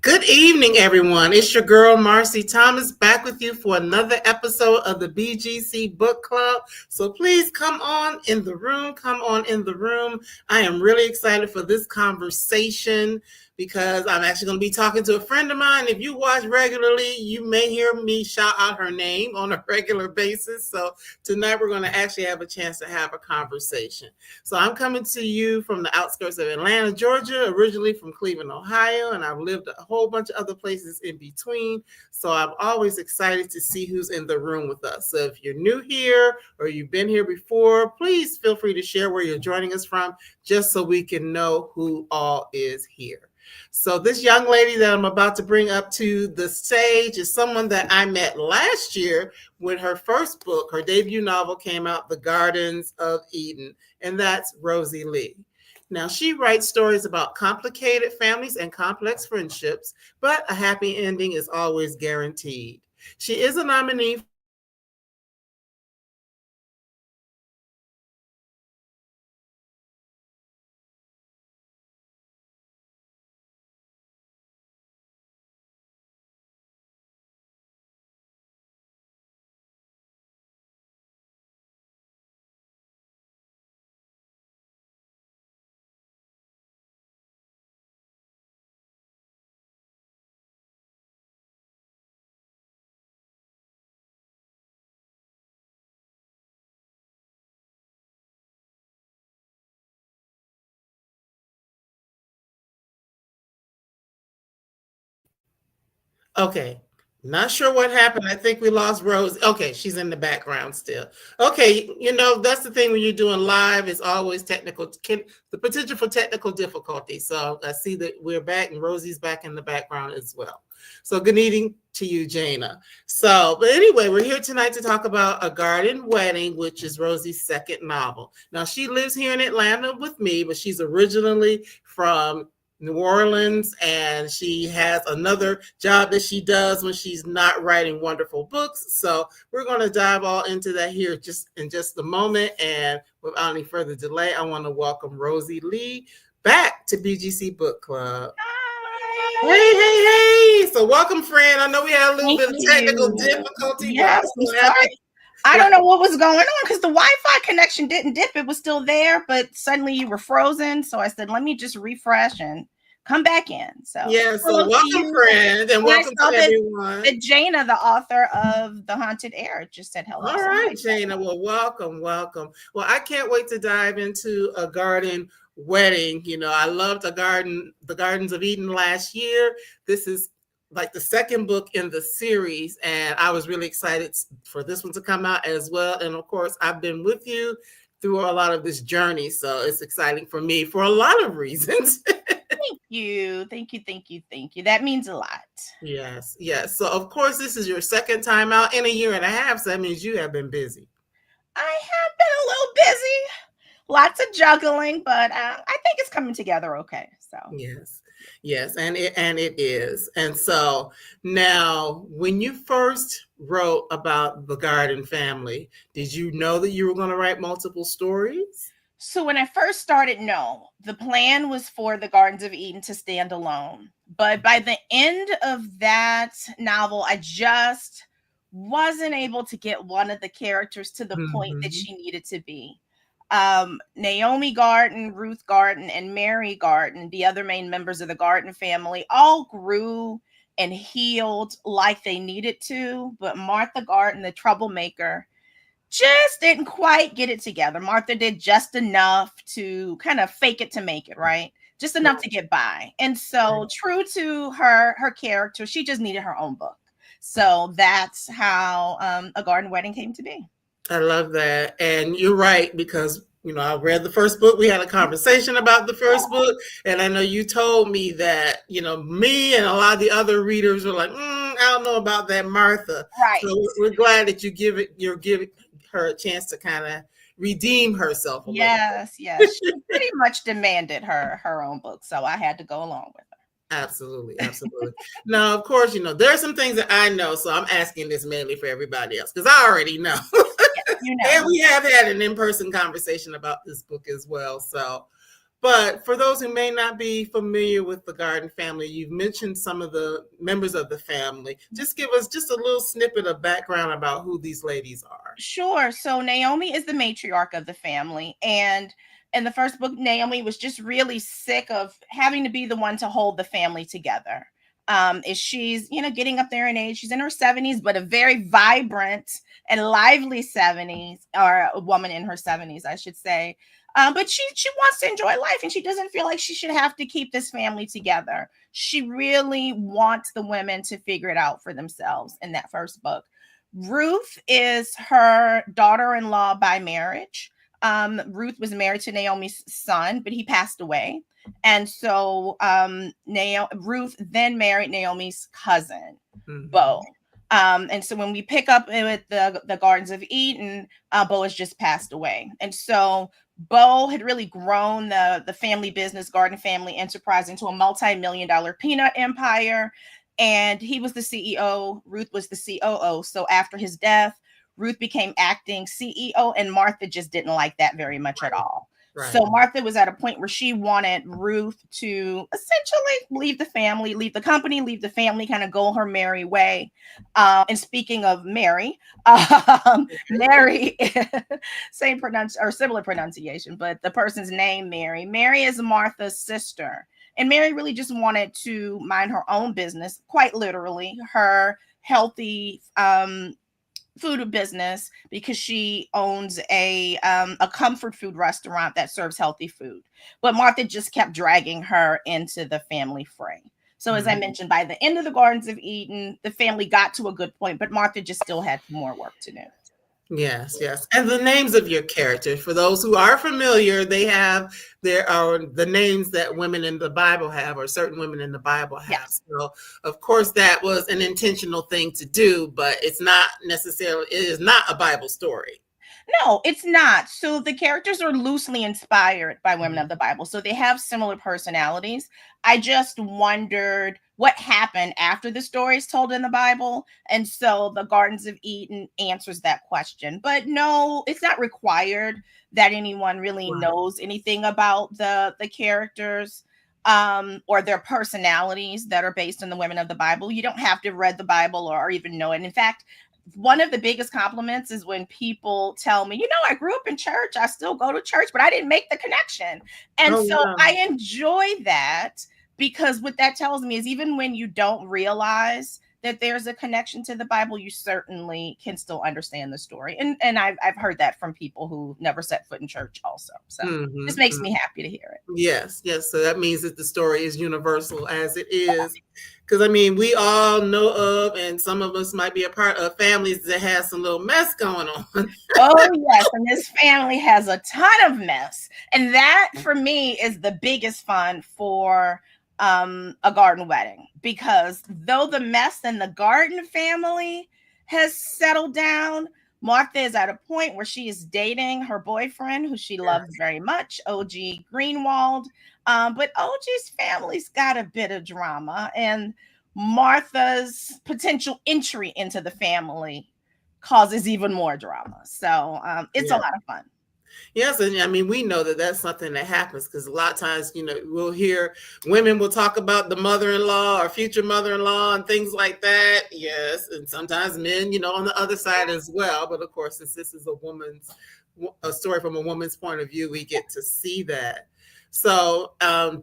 Good evening, everyone. It's your girl, Marcy Thomas, back with you for another episode of the BGC Book Club. So please come on in the room. Come on in the room. I am really excited for this conversation because I'm actually going to be talking to a friend of mine. If you watch regularly, you may hear me shout out her name on a regular basis. So tonight we're going to actually have a chance to have a conversation. So I'm coming to you from the outskirts of Atlanta, Georgia, originally from Cleveland, Ohio, and I've lived a whole bunch of other places in between. So I'm always excited to see who's in the room with us. So if you're new here or you've been here before, please feel free to share where you're joining us from, just so we can know who all is here. So this young lady that I'm about to bring up to the stage is someone that I met last year when her first book, her debut novel, came out, The Gardens of Eden, and that's Rosey Lee. Now, she writes stories about complicated families and complex friendships, but a happy ending is always guaranteed. She is a nominee Okay. Not sure what happened. I think we lost Rose. Okay, she's in the background still. Okay, that's the thing when you're doing live, it's always the potential for technical difficulty. So I see that we're back and Rosie's back in the background as well. So good evening to you, Jana. But anyway, we're here tonight to talk about A Gardin Wedding, which is Rosie's second novel. Now, she lives here in Atlanta with me, but she's originally from New Orleans, and she has another job that she does when she's not writing wonderful books. So we're going to dive all into that here in just a moment. And without any further delay, I want to welcome Rosey Lee back to BGC Book Club. Hi. Hey. So welcome, friend. I know we had a little bit of technical difficulty. Yes, I'm sorry. I don't know what was going on because the Wi-Fi connection didn't dip. It was still there, but suddenly you were frozen. So I said, let me just refresh and come back in. So welcome, friend, and welcome to everyone. Jana, the author of The Haunted Air, just said hello. All right, Jana. Well, welcome. Well, I can't wait to dive into A Gardin Wedding. I loved The Gardens of Eden last year. This is like the second book in the series, and I was really excited for this one to come out as well. And of course, I've been with you through a lot of this journey, so it's exciting for me for a lot of reasons. Thank you. That means a lot. Yes. So of course, this is your second time out in a year and a half, so that means you have been busy. I have been a little busy. Lots of juggling, but I think it's coming together okay. So yes, and it is. And so now, when you first wrote about the Gardin family, did you know that you were going to write multiple stories? So when I first started, no. The plan was for The Gardens of Eden to stand alone. But by the end of that novel, I just wasn't able to get one of the characters to the point that she needed to be. Naomi Gardin, Ruth Gardin, and Mary Gardin, the other main members of the Gardin family, all grew and healed like they needed to. But Martha Gardin, the troublemaker, just didn't quite get it together. Martha did just enough to kind of fake it to make it, right? Just enough to get by. And so true to her character, she just needed her own book. So that's how A Gardin Wedding came to be. I love that. And you're right, because I read the first book. We had a conversation about the first book, and I know you told me that, me and a lot of the other readers were like, I don't know about that Martha. Right. So we're glad that you're giving her a chance to kind of redeem herself. Yes. She pretty much demanded her own book, so I had to go along with her. Absolutely. Now, of course, there are some things that I know, so I'm asking this mainly for everybody else because I already know. And we have had an in-person conversation about this book as well. So But for those who may not be familiar with the Garden family, you've mentioned some of the members of the family. Just give us just a little snippet of background about who these ladies are. Sure. So Naomi is the matriarch of the family. And in the first book, Naomi was just really sick of having to be the one to hold the family together. Is she's, getting up there in age. She's in her 70s, but a very vibrant and lively 70s, or a woman in her 70s, I should say. But she wants to enjoy life, and she doesn't feel like she should have to keep this family together. She really wants the women to figure it out for themselves in that first book. Ruth is her daughter-in-law by marriage. Ruth was married to Naomi's son, but he passed away. And so Ruth then married Naomi's cousin, Bo. And so when we pick up with the Gardens of Eden, Bo has just passed away. And so Bo had really grown the family business, Garden Family Enterprise, into a multi-million-dollar peanut empire. And he was the CEO. Ruth was the COO. So after his death, Ruth became acting CEO, and Martha just didn't like that very much at all. Right. So Martha was at a point where she wanted Ruth to essentially leave the family, leave the company, leave the family, kind of go her merry way. And speaking of Mary, Mary, similar pronunciation, but the person's name, Mary. Mary is Martha's sister. And Mary really just wanted to mind her own business, quite literally, her healthy food business, because she owns a comfort food restaurant that serves healthy food. But Martha just kept dragging her into the family fray. So as I mentioned, by the end of the Gardens of Eden, the family got to a good point, but Martha just still had more work to do. Yes. And the names of your characters, for those who are familiar, there are the names that women in the Bible have, or certain women in the Bible have. Yes. So of course that was an intentional thing to do, but it is not a Bible story. No, it's not. So the characters are loosely inspired by women of the Bible. So they have similar personalities. I just wondered what happened after the stories told in the Bible. And so the Gardens of Eden answers that question. But no, it's not required that anyone really knows anything about the characters or their personalities that are based on the women of the Bible. You don't have to have read the Bible or even know it. In fact, one of the biggest compliments is when people tell me, I grew up in church, I still go to church, but I didn't make the connection. And I enjoy that, because what that tells me is even when you don't realize that there's a connection to the Bible, you certainly can still understand the story. And I've heard that from people who never set foot in church also. So this makes me happy to hear it. Yes. So that means that the story is universal as it is. Because we all know of, and some of us might be a part of families that has some little mess going on. Oh, yes. And this family has a ton of mess. And that, for me, is the biggest fun for A Gardin Wedding. Because though the mess in the Garden family has settled down, Martha is at a point where she is dating her boyfriend, who she loves very much, Oji Greenwald. But Oji's family's got a bit of drama, and Martha's potential entry into the family causes even more drama. So it's a lot of fun. Yes, and we know that that's something that happens, because a lot of times, we'll hear women will talk about the mother-in-law or future mother-in-law and things like that. Yes, and sometimes men, on the other side as well. But of course, since this is a story from a woman's point of view, we get to see that. So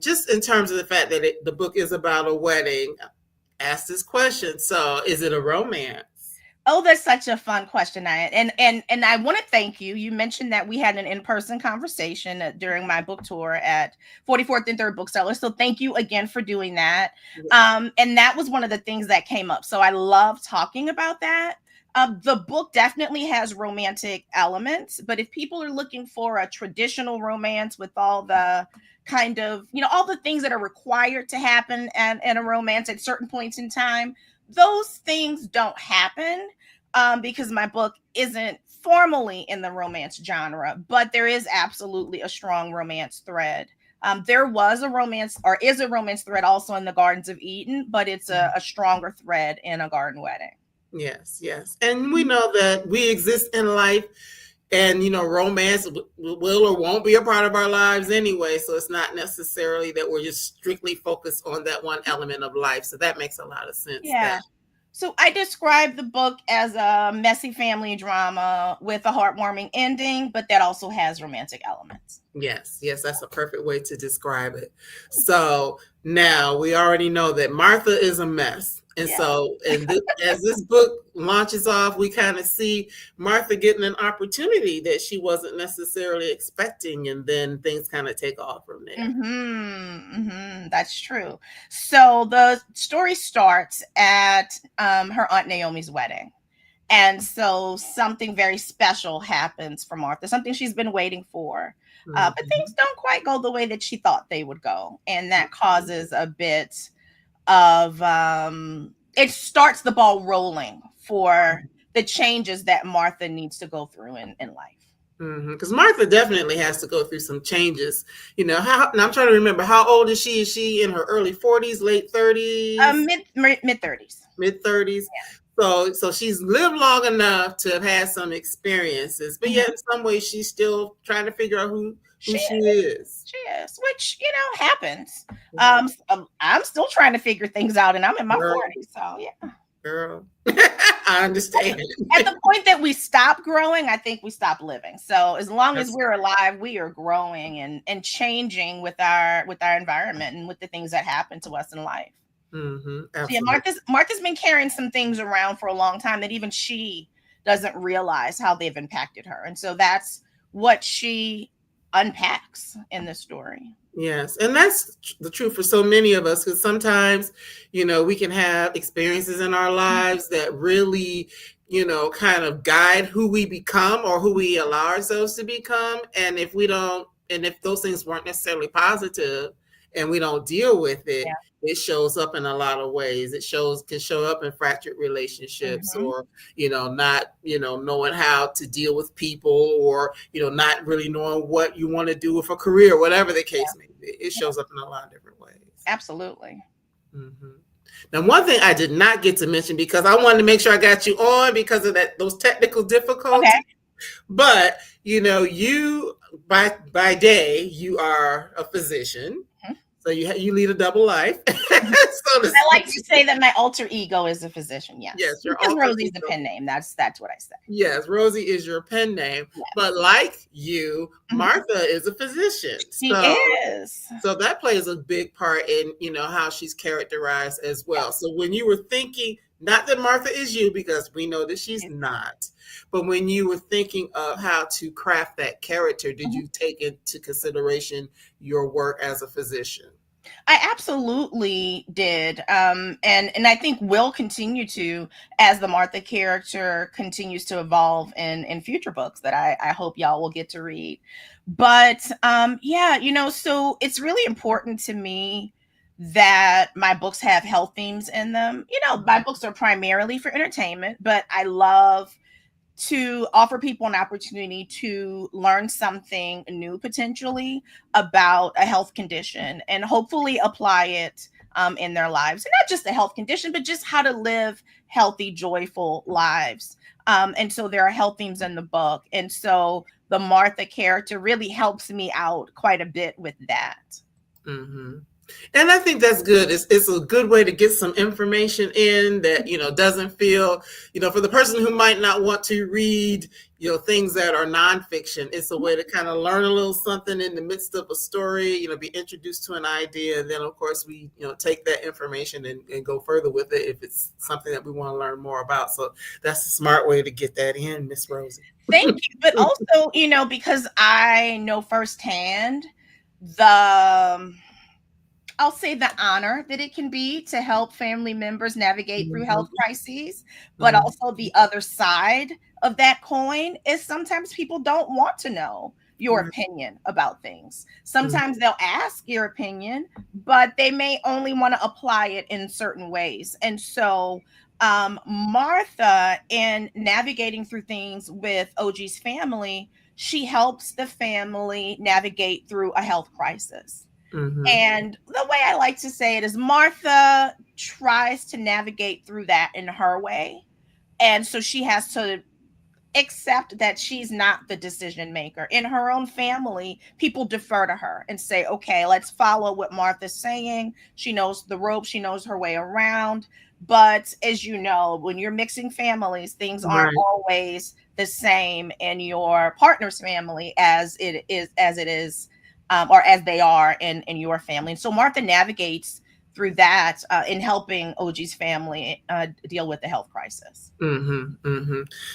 just in terms of the fact that the book is about a wedding, ask this question. So is it a romance? Oh, that's such a fun question, and I want to thank you. You mentioned that we had an in-person conversation during my book tour at 44th and 3rd Bookseller. So thank you again for doing that. And that was one of the things that came up. So I love talking about that. The book definitely has romantic elements, but if people are looking for a traditional romance with all the kind of, all the things that are required to happen in a romance at certain points in time, those things don't happen because my book isn't formally in the romance genre, but there is absolutely a strong romance thread. There was a romance, or is a romance thread also in the Gardens of Eden, but it's a stronger thread in A Gardin Wedding. Yes. And we know that we exist in life And romance will or won't be a part of our lives anyway, so it's not necessarily that we're just strictly focused on that one element of life. So that makes a lot of sense then. Yeah. So I describe the book as a messy family drama with a heartwarming ending, but that also has romantic elements. Yes, that's a perfect way to describe it. So now we already know that Martha is a mess. And so, as this book launches off, we kind of see Martha getting an opportunity that she wasn't necessarily expecting, and then things kind of take off from there. That's true. So the story starts at her Aunt Naomi's wedding. And so something very special happens for Martha, something she's been waiting for. But things don't quite go the way that she thought they would go. And that causes a bit of, it starts the ball rolling for the changes that Martha needs to go through in life. Because Martha definitely has to go through some changes. And I'm trying to remember, how old is she? Is she in her early 40s, late 30s? Mid 30s. Mid 30s. Yeah. So she's lived long enough to have had some experiences, but yet in some ways she's still trying to figure out who she is. She is, which happens. I'm still trying to figure things out, and I'm in my 40s. So yeah, girl, I understand. At the point that we stop growing, I think we stop living. So as long as we're alive, we are growing and changing with our environment and with the things that happen to us in life. So yeah, Martha's been carrying some things around for a long time that even she doesn't realize how they've impacted her, and so that's what she unpacks in the story. Yes, and that's the truth for so many of us, because sometimes we can have experiences in our lives that really kind of guide who we become or who we allow ourselves to become. And if those things weren't necessarily positive and we don't deal with it, it shows up in a lot of ways. It can show up in fractured relationships, or not knowing how to deal with people, or not really knowing what you want to do with a career, whatever the case may be. It shows up in a lot of different ways. Absolutely. Now, one thing I did not get to mention, because I wanted to make sure I got you on because of those technical difficulties. Okay. But you by day you are a physician. So you lead a double life. I like to say that my alter ego is a physician. Yes. Yes, because Rosie's the pen name. That's what I say. Yes, Rosey is your pen name. Yes. But like you, Martha is a physician. She is. So that plays a big part in how she's characterized as well. Yes. So when you were thinking, not that Martha is you, because we know that she's not, but when you were thinking of how to craft that character, did you take into consideration your work as a physician? I absolutely did. And I think will continue to, as the Martha character continues to evolve in future books that I hope y'all will get to read. But so it's really important to me that my books have health themes in them. My books are primarily for entertainment, but I love to offer people an opportunity to learn something new potentially about a health condition and hopefully apply it in their lives. And not just a health condition, but just how to live healthy, joyful lives. And so there are health themes in the book. And so the Martha character really helps me out quite a bit with that. And I think that's good. It's a good way to get some information in that, doesn't feel, for the person who might not want to read, things that are nonfiction. It's a way to kind of learn a little something in the midst of a story, be introduced to an idea. And then, of course, we, take that information and go further with it if it's something that we want to learn more about. So that's a smart way to get that in, Miss Rosey. Thank you. But also, because I know firsthand I'll say the honor that it can be to help family members navigate through health crises, but also the other side of that coin is sometimes people don't want to know your opinion about things. Sometimes they'll ask your opinion, but they may only want to apply it in certain ways. And so Martha, in navigating through things with Oji's family, she helps the family navigate through a health crisis. And the way I like to say it is Martha tries to navigate through that in her way. And so she has to accept that she's not the decision maker. In her own family, people defer to her and say, okay, let's follow what Martha's saying. She knows the ropes, she knows her way around. But as you know, when you're mixing families, things aren't Right. always the same in your partner's family as it is, or as they are in your family. And so Martha navigates through that in helping Oji's family deal with the health crisis.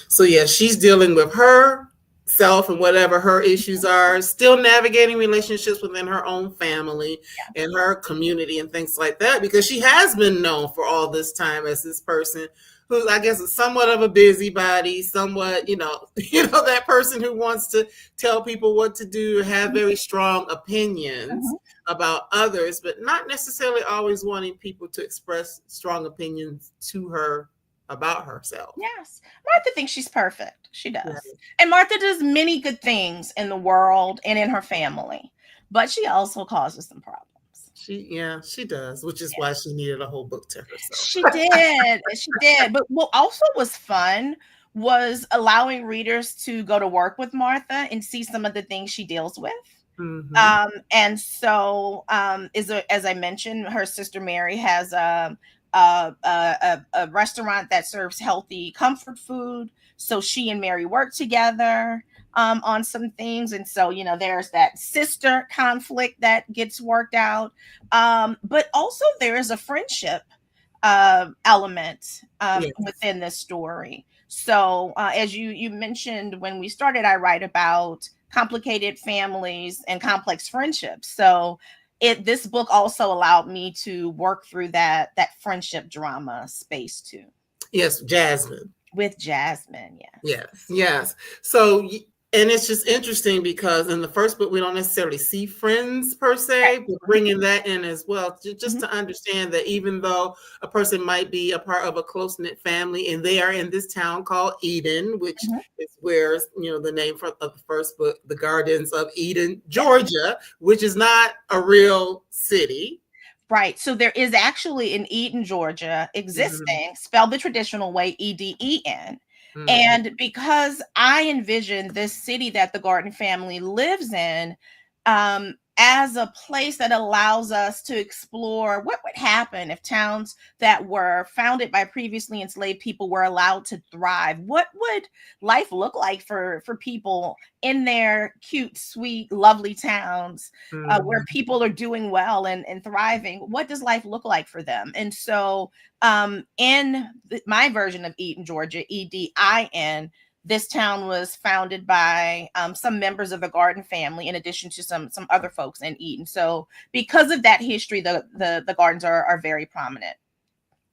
So yeah, she's dealing with her self and whatever her issues are, still navigating relationships within her own family Yeah. and her community and things like that, because she has been known for all this time as this person who, I guess, is somewhat of a busybody, somewhat, that person who wants to tell people what to do, have very strong opinions about others, but not necessarily always wanting people to express strong opinions to her about herself. Yes. Martha thinks she's perfect. She does. Right. And Martha does many good things in the world and in her family, but she also causes some problems. She does, which is why she needed a whole book to herself. She did. She did. But what also was fun was allowing readers to go to work with Martha and see some of the things she deals with. And so, as I mentioned, her sister Mary has a restaurant that serves healthy comfort food. So she and Mary work together on some things. And so, there's that sister conflict that gets worked out. But also there is a friendship element within this story. So as you mentioned when we started, I write about complicated families and complex friendships. So this book also allowed me to work through that friendship drama space too. Yes, Jasmine. With Jasmine, Yes. So, and it's just interesting because in the first book, we don't necessarily see friends per se, but bringing that in as well, just to understand that even though a person might be a part of a close-knit family and they are in this town called Eden, which is where, the name of the first book, The Gardens of Eden, Georgia, which is not a real city. Right. So there is actually in Eden, Georgia, existing, spelled the traditional way, Eden. And because I envision this city that the Gardin family lives in as a place that allows us to explore what would happen if towns that were founded by previously enslaved people were allowed to thrive. What would life look like for people in their cute, sweet, lovely towns where people are doing well and thriving? What does life look like for them? And so in my version of Eden, Georgia, Edin, this town was founded by some members of the Gardin family, in addition to some other folks in Eden. So because of that history, the Gardins are very prominent.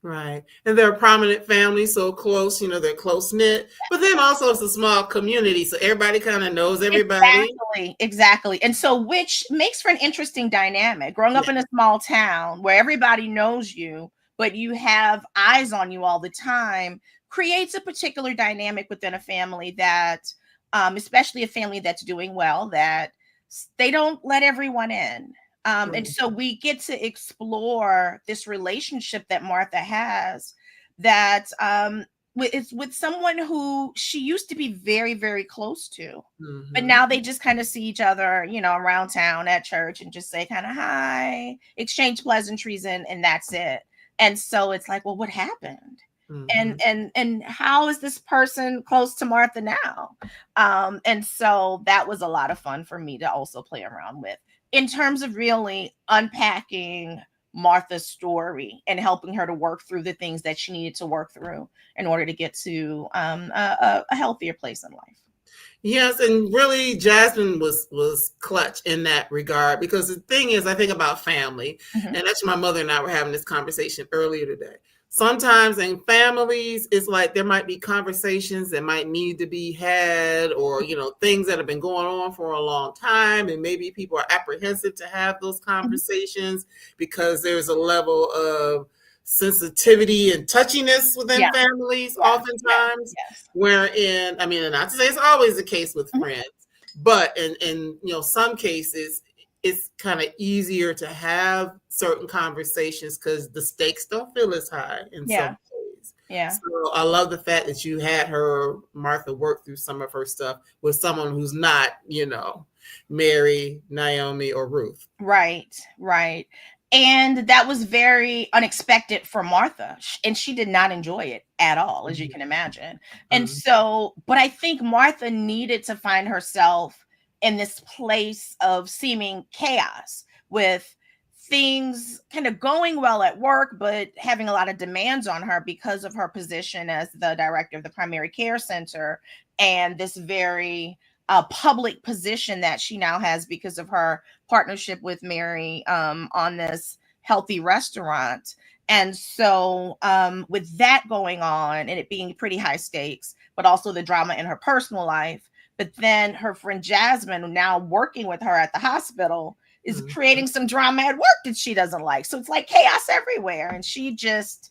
Right. And they're a prominent family, so close, they're close knit, but then also it's a small community. So everybody kind of knows everybody. Exactly. And so which makes for an interesting dynamic. Growing up in a small town where everybody knows you, but you have eyes on you all the time, creates a particular dynamic within a family that, especially a family that's doing well, that they don't let everyone in. And so we get to explore this relationship that Martha has that it's with someone who she used to be very, very close to. But now they just kind of see each other, around town at church and just say kind of hi, exchange pleasantries, and that's it. And so it's like, well, what happened? And how is this person close to Martha now? And so that was a lot of fun for me to also play around with in terms of really unpacking Martha's story and helping her to work through the things that she needed to work through in order to get to a healthier place in life. Yes, and really Jasmine was clutch in that regard, because the thing is, I think about family, and actually my mother and I were having this conversation earlier today. Sometimes in families, it's like there might be conversations that might need to be had, or, things that have been going on for a long time. And maybe people are apprehensive to have those conversations because there's a level of sensitivity and touchiness within families oftentimes, wherein, I mean, and not to say it's always the case with friends, but in some cases, it's kind of easier to have certain conversations because the stakes don't feel as high in some ways. Yeah. So I love the fact that you had Martha, work through some of her stuff with someone who's not, Mary, Naomi, or Ruth. Right. And that was very unexpected for Martha. And she did not enjoy it at all, as you can imagine. And so, but I think Martha needed to find herself in this place of seeming chaos, with things kind of going well at work, but having a lot of demands on her because of her position as the director of the primary care center, and this very public position that she now has because of her partnership with Mary on this healthy restaurant. And so with that going on and it being pretty high stakes, but also the drama in her personal life, but then her friend Jasmine, now working with her at the hospital, is creating some drama at work that she doesn't like. So it's like chaos everywhere, and she just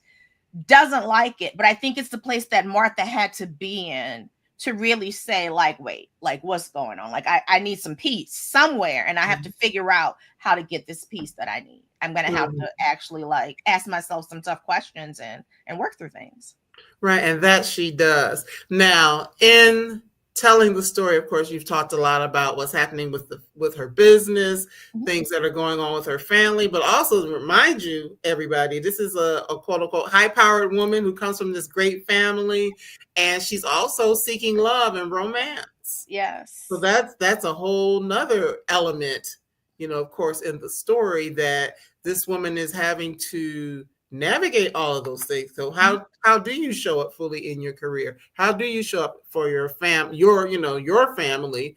doesn't like it. But I think it's the place that Martha had to be in to really say, like, wait, like, what's going on? Like, I need some peace somewhere, and I have to figure out how to get this peace that I need. I'm going to have to actually, like, ask myself some tough questions and work through things. Right, and that she does. Now, in telling the story, of course, you've talked a lot about what's happening with her business, things that are going on with her family, but also to remind you, everybody, this is a quote unquote high-powered woman who comes from this great family, and she's also seeking love and romance. Yes. So that's a whole nother element, of course, in the story, that this woman is having to navigate all of those things. So how do you show up fully in your career? How do you show up for your family, your family,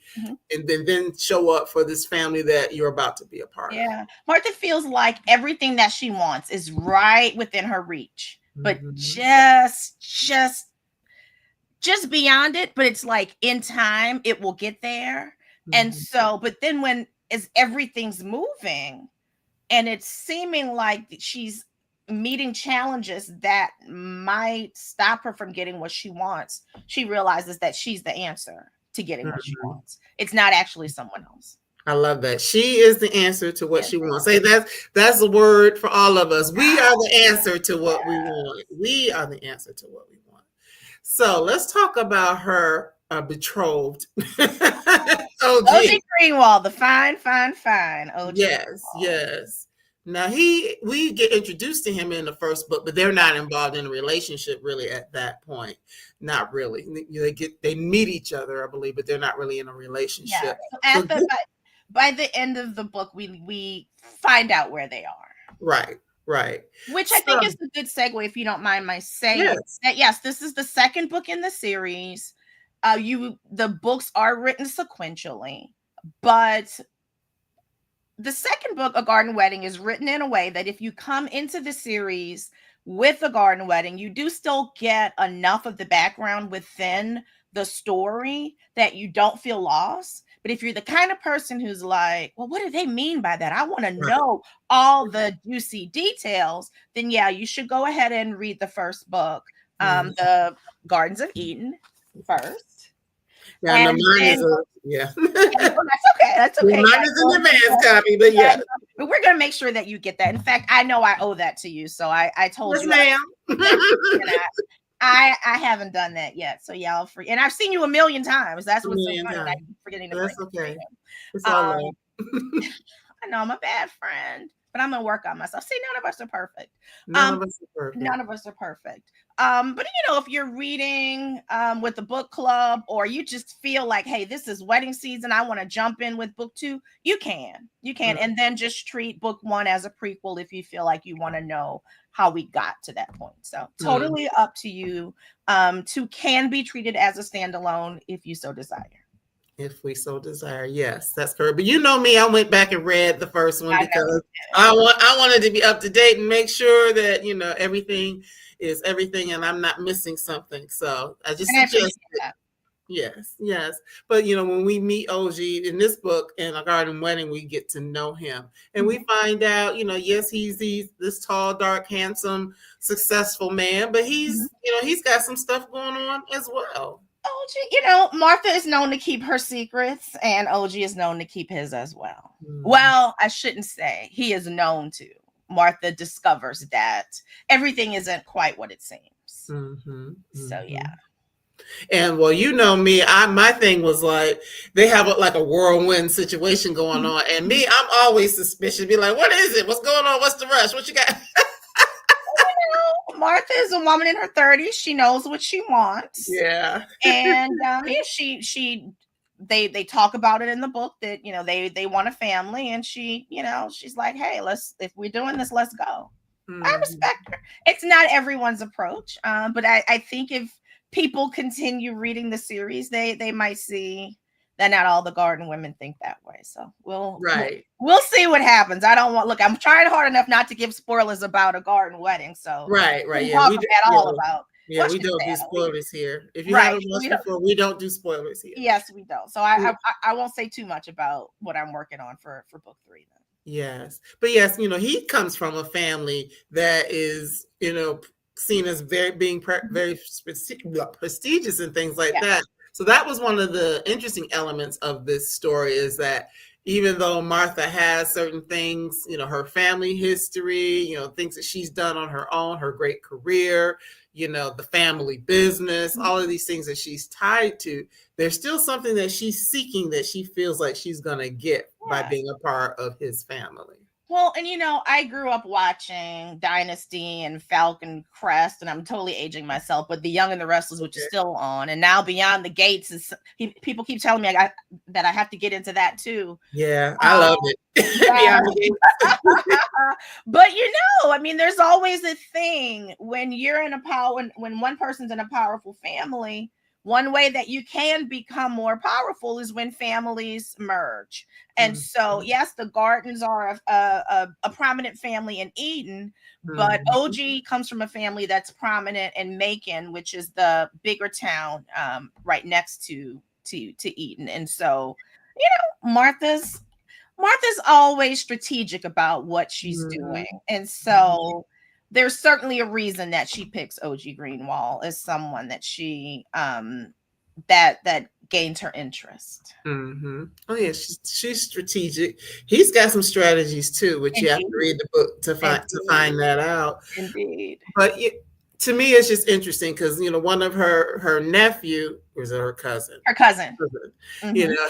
and then show up for this family that you're about to be a part of? Yeah. Martha feels like everything that she wants is right within her reach, but just beyond it. But it's like, in time, it will get there. And so, but then as everything's moving and it's seeming like she's meeting challenges that might stop her from getting what she wants, she realizes that she's the answer to getting what she wants. It's not actually someone else. I love that. She is the answer to what she wants. Say that's a word for all of us. We are the answer to what we want. We are the answer to what we want. So let's talk about her betrothed. Oji Greenwald, the fine Oji. Yes. Now we get introduced to him in the first book, but they're not involved in a relationship really at that point. Not really. They meet each other, I believe, but they're not really in a relationship. Yeah. So by the end of the book, we find out where they are. Right. Which I think is a good segue, if you don't mind my saying. Yes, this is the second book in the series. The books are written sequentially, but the second book, A Gardin Wedding, is written in a way that if you come into the series with A Gardin Wedding, you do still get enough of the background within the story that you don't feel lost. But if you're the kind of person who's like, well, what do they mean by that? I want to know all the juicy details. Then yeah, you should go ahead and read the first book, The Gardens of Eden, first. Yeah, and mine is that's okay. Mine is an advanced copy, but yeah. But we're gonna make sure that you get that. In fact, I know I owe that to you, so I told you. Ma'am. I haven't done that yet, so yeah, and I've seen you a million times. That's what's so funny. I keep forgetting to That's okay. It's all right. I know I'm a bad friend, but I'm gonna work on myself. See, none of us are perfect. None of us are perfect. But if you're reading with the book club, or you just feel like, hey, this is wedding season, I want to jump in with book 2, you can, and then just treat book 1 as a prequel if you feel like you want to know how we got to that point. So totally up to you. 2 can be treated as a standalone if you so desire. If we so desire, yes, that's correct. But you know me, I went back and read the first one because I wanted to be up to date and make sure that everything is everything and I'm not missing something. So I just suggest that. Yes. But when we meet Oji in this book in A Gardin Wedding, we get to know him and we find out, yes, he's this tall, dark, handsome, successful man, but he's got some stuff going on as well. Oji, Martha is known to keep her secrets, and Oji is known to keep his as well. Well, I shouldn't say he is known to. Martha discovers that everything isn't quite what it seems. relationships. So yeah. And well, you know me, my thing was like they have like a whirlwind situation going on, and me, I'm always suspicious. Be like, what is it? What's going on? What's the rush? What you got? Martha is a woman in her 30s. She knows what she wants. Yeah. And they talk about it in the book that they want a family, and she's like, hey, if we're doing this, let's go. I respect her. It's not everyone's approach, but I think if people continue reading the series, they might see that not all the Gardin women think that way. So we'll see what happens. I'm trying hard enough not to give spoilers about A Gardin Wedding. So right. Yeah, we don't do spoilers here. If you haven't watched before, we don't do spoilers here. Yes, we don't. So I won't say too much about what I'm working on for book 3 then. Yes. But yes, he comes from a family that is, seen as very prestigious and things like that. So that was one of the interesting elements of this story, is that even though Martha has certain things, her family history, things that she's done on her own, her great career, the family business, all of these things that she's tied to, there's still something that she's seeking that she feels like she's going to get by being a part of his family. Well, and I grew up watching Dynasty and Falcon Crest, and I'm totally aging myself, but The Young and the Restless, which is still on, and now Beyond the Gates people keep telling me that I have to get into that too. Yeah, I love it. Beyond the Gates. But there's always a thing when you're in when one person's in a powerful family. One way that you can become more powerful is when families merge. And so, yes, the Gardens are a prominent family in Eden, but Oji comes from a family that's prominent in Macon, which is the bigger town right next to Eden. And so, Martha's always strategic about what she's doing. And so there's certainly a reason that she picks Oji Greenwald as someone that she that gains her interest. Oh yeah, she's strategic. He's got some strategies too, which you have to read the book to find that out. Indeed. But to me, it's just interesting because one of her nephew, or is it her cousin? Her cousin.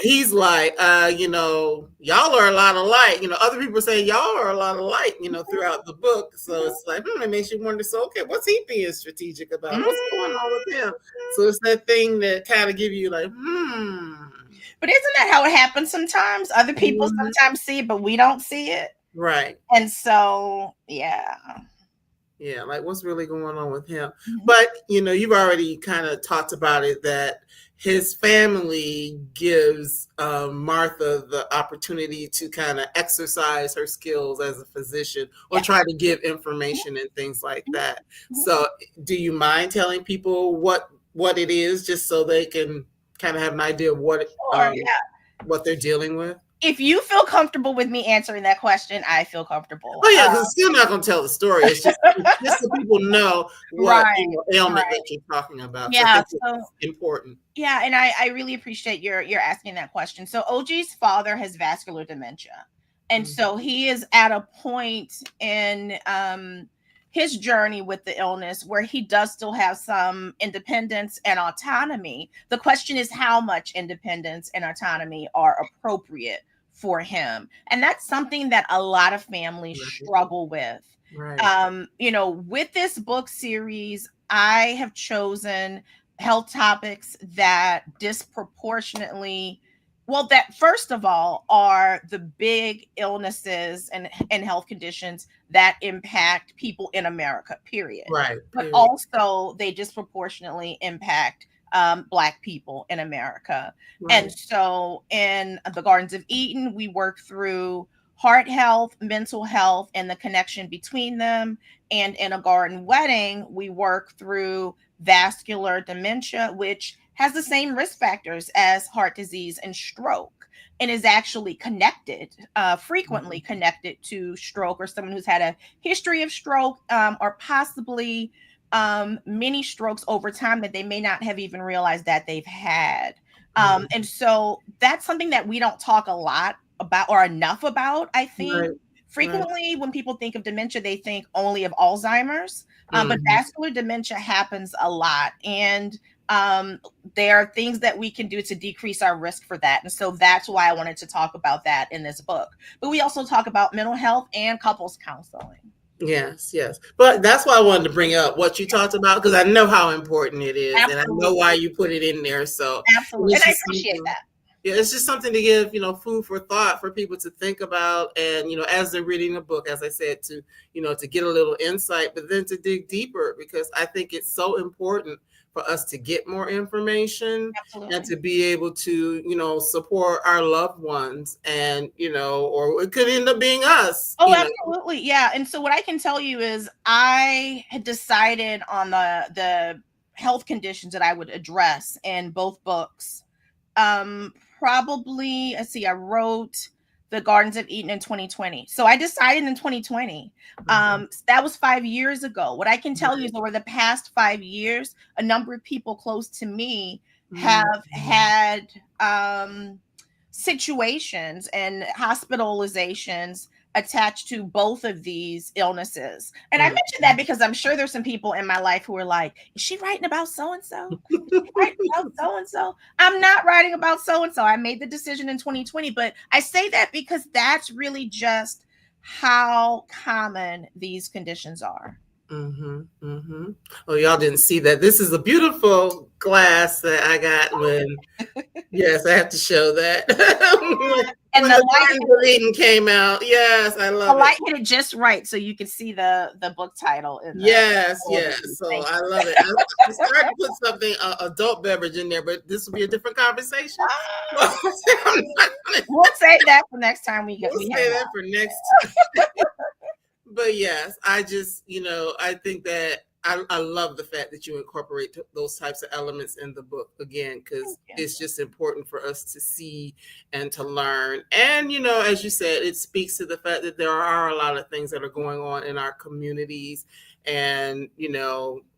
He's like, y'all are a lot alike. Other people say y'all are a lot alike. Throughout the book, so it's like, it makes you wonder. So, okay, what's he being strategic about? What's going on with him? So it's that thing that kind of give you like, But isn't that how it happens sometimes? Other people sometimes see it, but we don't see it, right? And so, yeah. Yeah, like what's really going on with him? But you've already kind of talked about it, that his family gives Martha the opportunity to kind of exercise her skills as a physician, or try to give information and things like that. So, do you mind telling people what it is, just so they can kind of have an idea of what they're dealing with? If you feel comfortable with me answering that question, I feel comfortable. Oh yeah, because still not going to tell the story. It's just so people know what ailment that you're talking about. Yeah, so it's important. Yeah, and I really appreciate your asking that question. So Oji's father has vascular dementia, and so he is at a point in his journey with the illness where he does still have some independence and autonomy. The question is how much independence and autonomy are appropriate for him. And that's something that a lot of families struggle with. Right. With this book series, I have chosen health topics that disproportionately, that first of all are the big illnesses and health conditions that impact people in America, period. Right. But also they disproportionately impact Black people in America. Right. And so in the Gardens of Eden, we work through heart health, mental health, and the connection between them. And in A Gardin Wedding, we work through vascular dementia, which has the same risk factors as heart disease and stroke, and is actually connected, frequently connected to stroke, or someone who's had a history of stroke, or possibly many strokes over time that they may not have even realized that they've had. And so that's something that we don't talk a lot about, or enough about, I think. Frequently, when people think of dementia, they think only of Alzheimer's. But vascular dementia happens a lot. And there are things that we can do to decrease our risk for that. And so that's why I wanted to talk about that in this book. But we also talk about mental health and couples counseling. Yes, yes. But that's why I wanted to bring up what you talked about, because I know how important it is. Absolutely. And I know why you put it in there. So absolutely. And I appreciate that. Yeah, it's just something to give, food for thought for people to think about. And, as they're reading the book, as I said, to get a little insight, but then to dig deeper, because I think it's so important for us to get more information. Absolutely. And to be able to, support our loved ones and, or it could end up being us. Oh, absolutely. Yeah. And so what I can tell you is I had decided on the health conditions that I would address in both books. Probably, let's see, I wrote The Gardens of Eden in 2020. So I decided in 2020. That was 5 years ago. What I can tell you is over the past 5 years, a number of people close to me have had situations and hospitalizations attached to both of these illnesses. And I mentioned that because I'm sure there's some people in my life who are like, is she writing about so-and-so? Writing about so-and-so? I'm not writing about so-and-so. I made the decision in 2020, but I say that because that's really just how common these conditions are. Oh, y'all didn't see that. This is a beautiful glass that I got when, yes, I have to show that. And when the Gardens of Eden came out. Yes, I love it. The light hit it just right so you can see the book title. Yes. So I love it. I started to put something, adult beverage in there, but this will be a different conversation. We'll save that for next time we We'll save that for next time. But yes, I just, I think that I love the fact that you incorporate those types of elements in the book again, because it's just important for us to see and to learn. And, as you said, it speaks to the fact that there are a lot of things that are going on in our communities. And,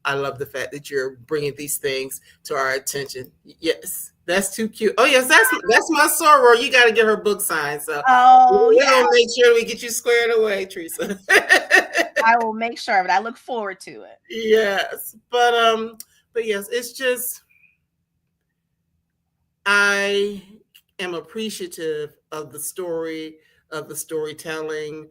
I love the fact that you're bringing these things to our attention. Yes. That's too cute. Oh yes, that's my soror. You got to get her book signed. So we're gonna make sure we get you squared away, Teresa. I will make sure of it. I look forward to it. Yes, but yes, it's just I am appreciative of the story, of the storytelling,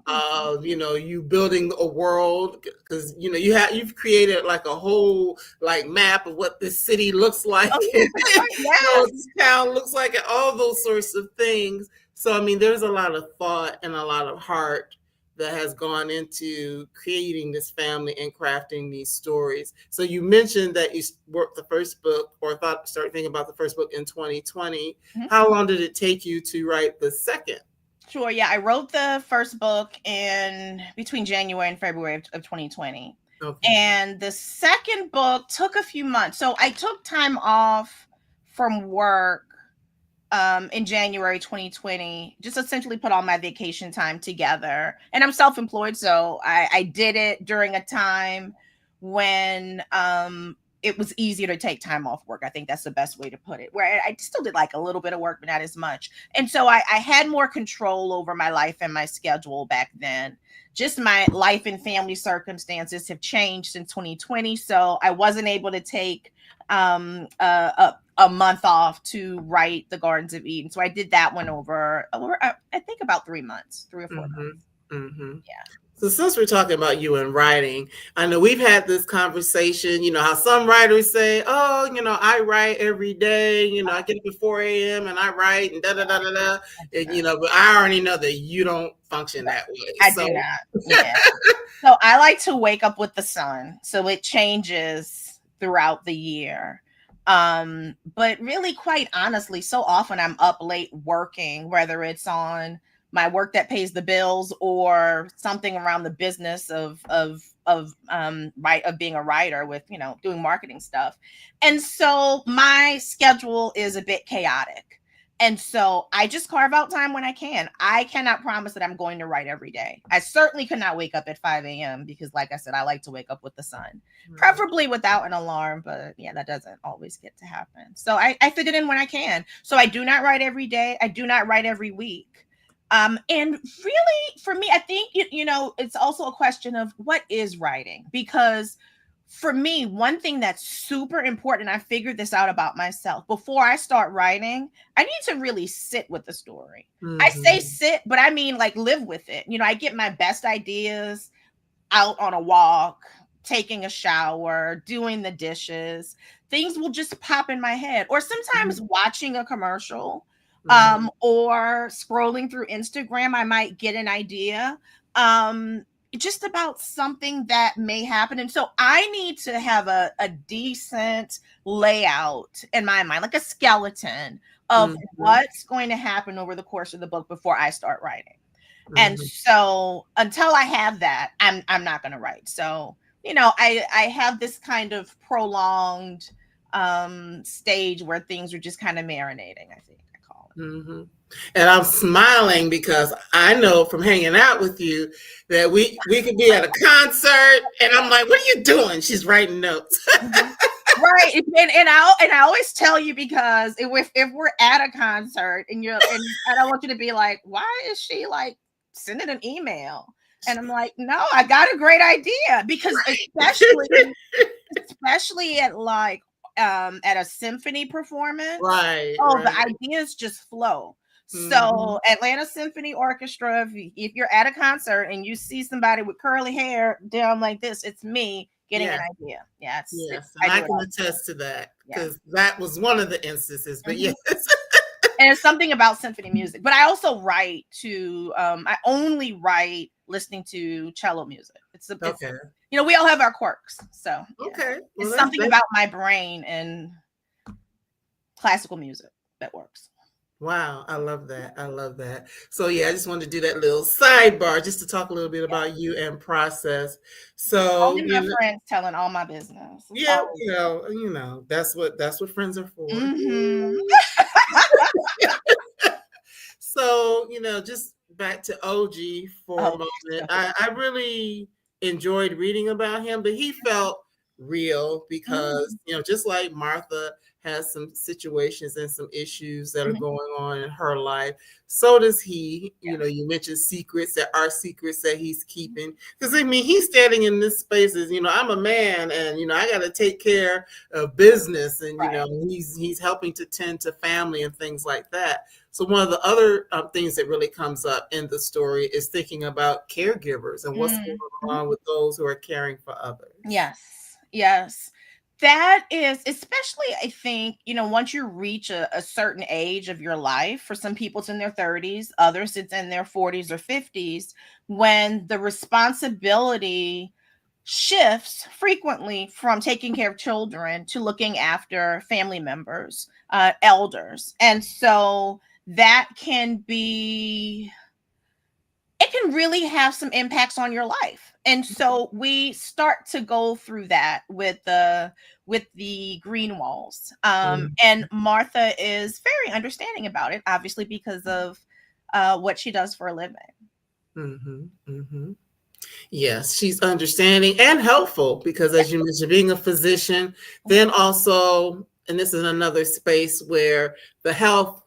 of you building a world, because you've created like a whole map of what this city looks like, what this town looks like, and all those sorts of things. So I mean, there's a lot of thought and a lot of heart that has gone into creating this family and crafting these stories. So you mentioned that you worked the first book, or started thinking about the first book in 2020. How long did it take you to write the second? Sure. Yeah, I wrote the first book between January and February of 2020. Okay. And the second book took a few months. So I took time off from work in January 2020, just essentially put all my vacation time together. And I'm self-employed, so I did it during a time when it was easier to take time off work. I think that's the best way to put it, where I still did a little bit of work, but not as much. And so I had more control over my life and my schedule back then. Just my life and family circumstances have changed since 2020. So I wasn't able to take a month off to write The Gardens of Eden. So I did that one over I think about 3 months, 3 or 4 months. Yeah. So since we're talking about you and writing, I know we've had this conversation, how some writers say, oh, I write every day, I get up at 4 a.m. and I write and da-da-da-da-da. And, but I already know that you don't function that way. I do not. Yeah. So I like to wake up with the sun. So it changes throughout the year. But really, quite honestly, so often I'm up late working, whether it's on my work that pays the bills or something around the business of being a writer with, doing marketing stuff. And so my schedule is a bit chaotic. And so I just carve out time when I can. I cannot promise that I'm going to write every day. I certainly could not wake up at 5 a.m. because, like I said, I like to wake up with the sun, preferably without an alarm. But yeah, that doesn't always get to happen. So I fit it in when I can. So I do not write every day. I do not write every week. And really, for me, I think, it's also a question of what is writing. Because for me, one thing that's super important, I figured this out about myself. Before I start writing, I need to really sit with the story. I say sit, but I mean like live with it. I get my best ideas out on a walk, taking a shower, doing the dishes. Things will just pop in my head. Or sometimes watching a commercial, or scrolling through Instagram, I might get an idea. Just about something that may happen. And so I need to have a decent layout in my mind, like a skeleton of what's going to happen over the course of the book before I start writing. And so until I have that, I'm not going to write. So, I have this kind of prolonged stage where things are just kind of marinating, I think I call it. And I'm smiling because I know from hanging out with you that we could be at a concert and I'm like, what are you doing? She's writing notes. Right. And I always tell you, because if we're at a concert and I don't want you to be like, why is she like sending an email? And I'm like, no, I got a great idea. Because especially at like at a symphony performance, the ideas just flow. So Atlanta Symphony Orchestra, if you're at a concert and you see somebody with curly hair down like this, it's me getting an idea. Yes. I can attest to that, because that was one of the instances. But yes. And it's something about symphony music. But I also write to I only write listening to cello music. It's we all have our quirks. So it's something about my brain and classical music that works. Wow, I love that. I love that. So I just wanted to do that little sidebar just to talk a little bit about you and process. So only my friends telling all my business. Yeah, that's what friends are for. So, just back to Oji for a moment. I really enjoyed reading about him, but he felt real because, just like Martha has some situations and some issues that are going on in her life, so does he. You mentioned secrets that are secrets that he's keeping, because he's standing in this space as, I'm a man and I got to take care of business, and he's helping to tend to family and things like that. So one of the other things that really comes up in the story is thinking about caregivers and what's going on with those who are caring for others. Yes. That is, especially, I think, once you reach a certain age of your life, for some people it's in their 30s, others it's in their 40s or 50s, when the responsibility shifts frequently from taking care of children to looking after family members, elders. And so that can really have some impacts on your life. And so we start to go through that with the Greenwalds. And Martha is very understanding about it, obviously, because of what she does for a living. Yes, she's understanding and helpful because, as you mentioned, being a physician, then also, and this is another space where the health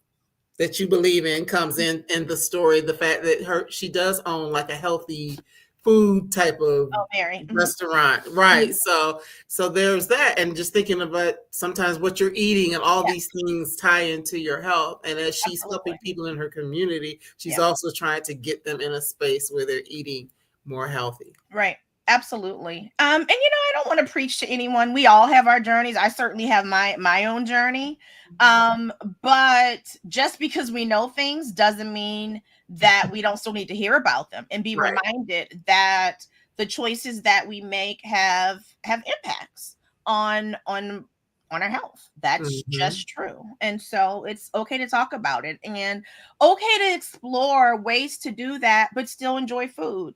that you believe in comes in the story, the fact that she does own like a healthy food type of restaurant, right? So there's that, and just thinking about sometimes what you're eating and all these things tie into your health. And as she's helping people in her community, she's also trying to get them in a space where they're eating more healthy. Right. Absolutely. And I don't want to preach to anyone. We all have our journeys. I certainly have my own journey. But just because we know things doesn't mean that we don't still need to hear about them and be reminded that the choices that we make have impacts on our health. That's just true. And so it's okay to talk about it, and okay to explore ways to do that, but still enjoy food.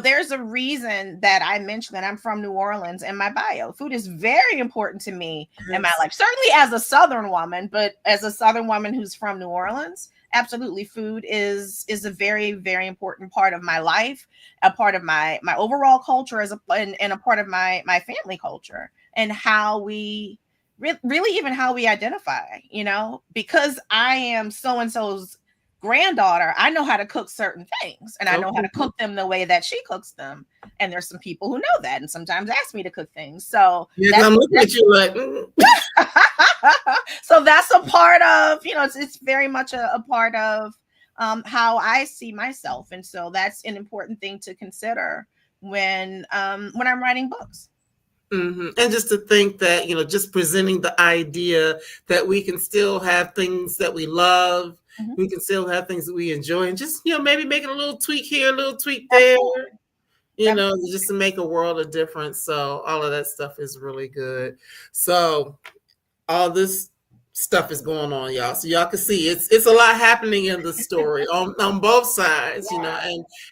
There's a reason that I mentioned that I'm from New Orleans in my bio. Food is very important to me in my life, certainly as a Southern woman, but as a Southern woman who's from New Orleans, absolutely, food is a very, very important part of my life, a part of my overall culture, and a part of my family culture, and how we really even how we identify, because I am so-and-so's granddaughter, I know how to cook certain things, and I know how to Okay. cook them the way that she cooks them. And there's some people who know that, and sometimes ask me to cook things. So Yeah, 'cause I'm looking at you like, so that's a part of, it's very much a part of how I see myself. And so that's an important thing to consider when I'm writing books. And just to think that, just presenting the idea that we can still have things that we love, Mhm. we can still have things that we enjoy, and just, maybe making a little tweak here, a little tweak there, Absolutely. just to make a world of difference. So all of that stuff is really good. So all this stuff is going on, y'all. So y'all can see it's a lot happening in the story on both sides,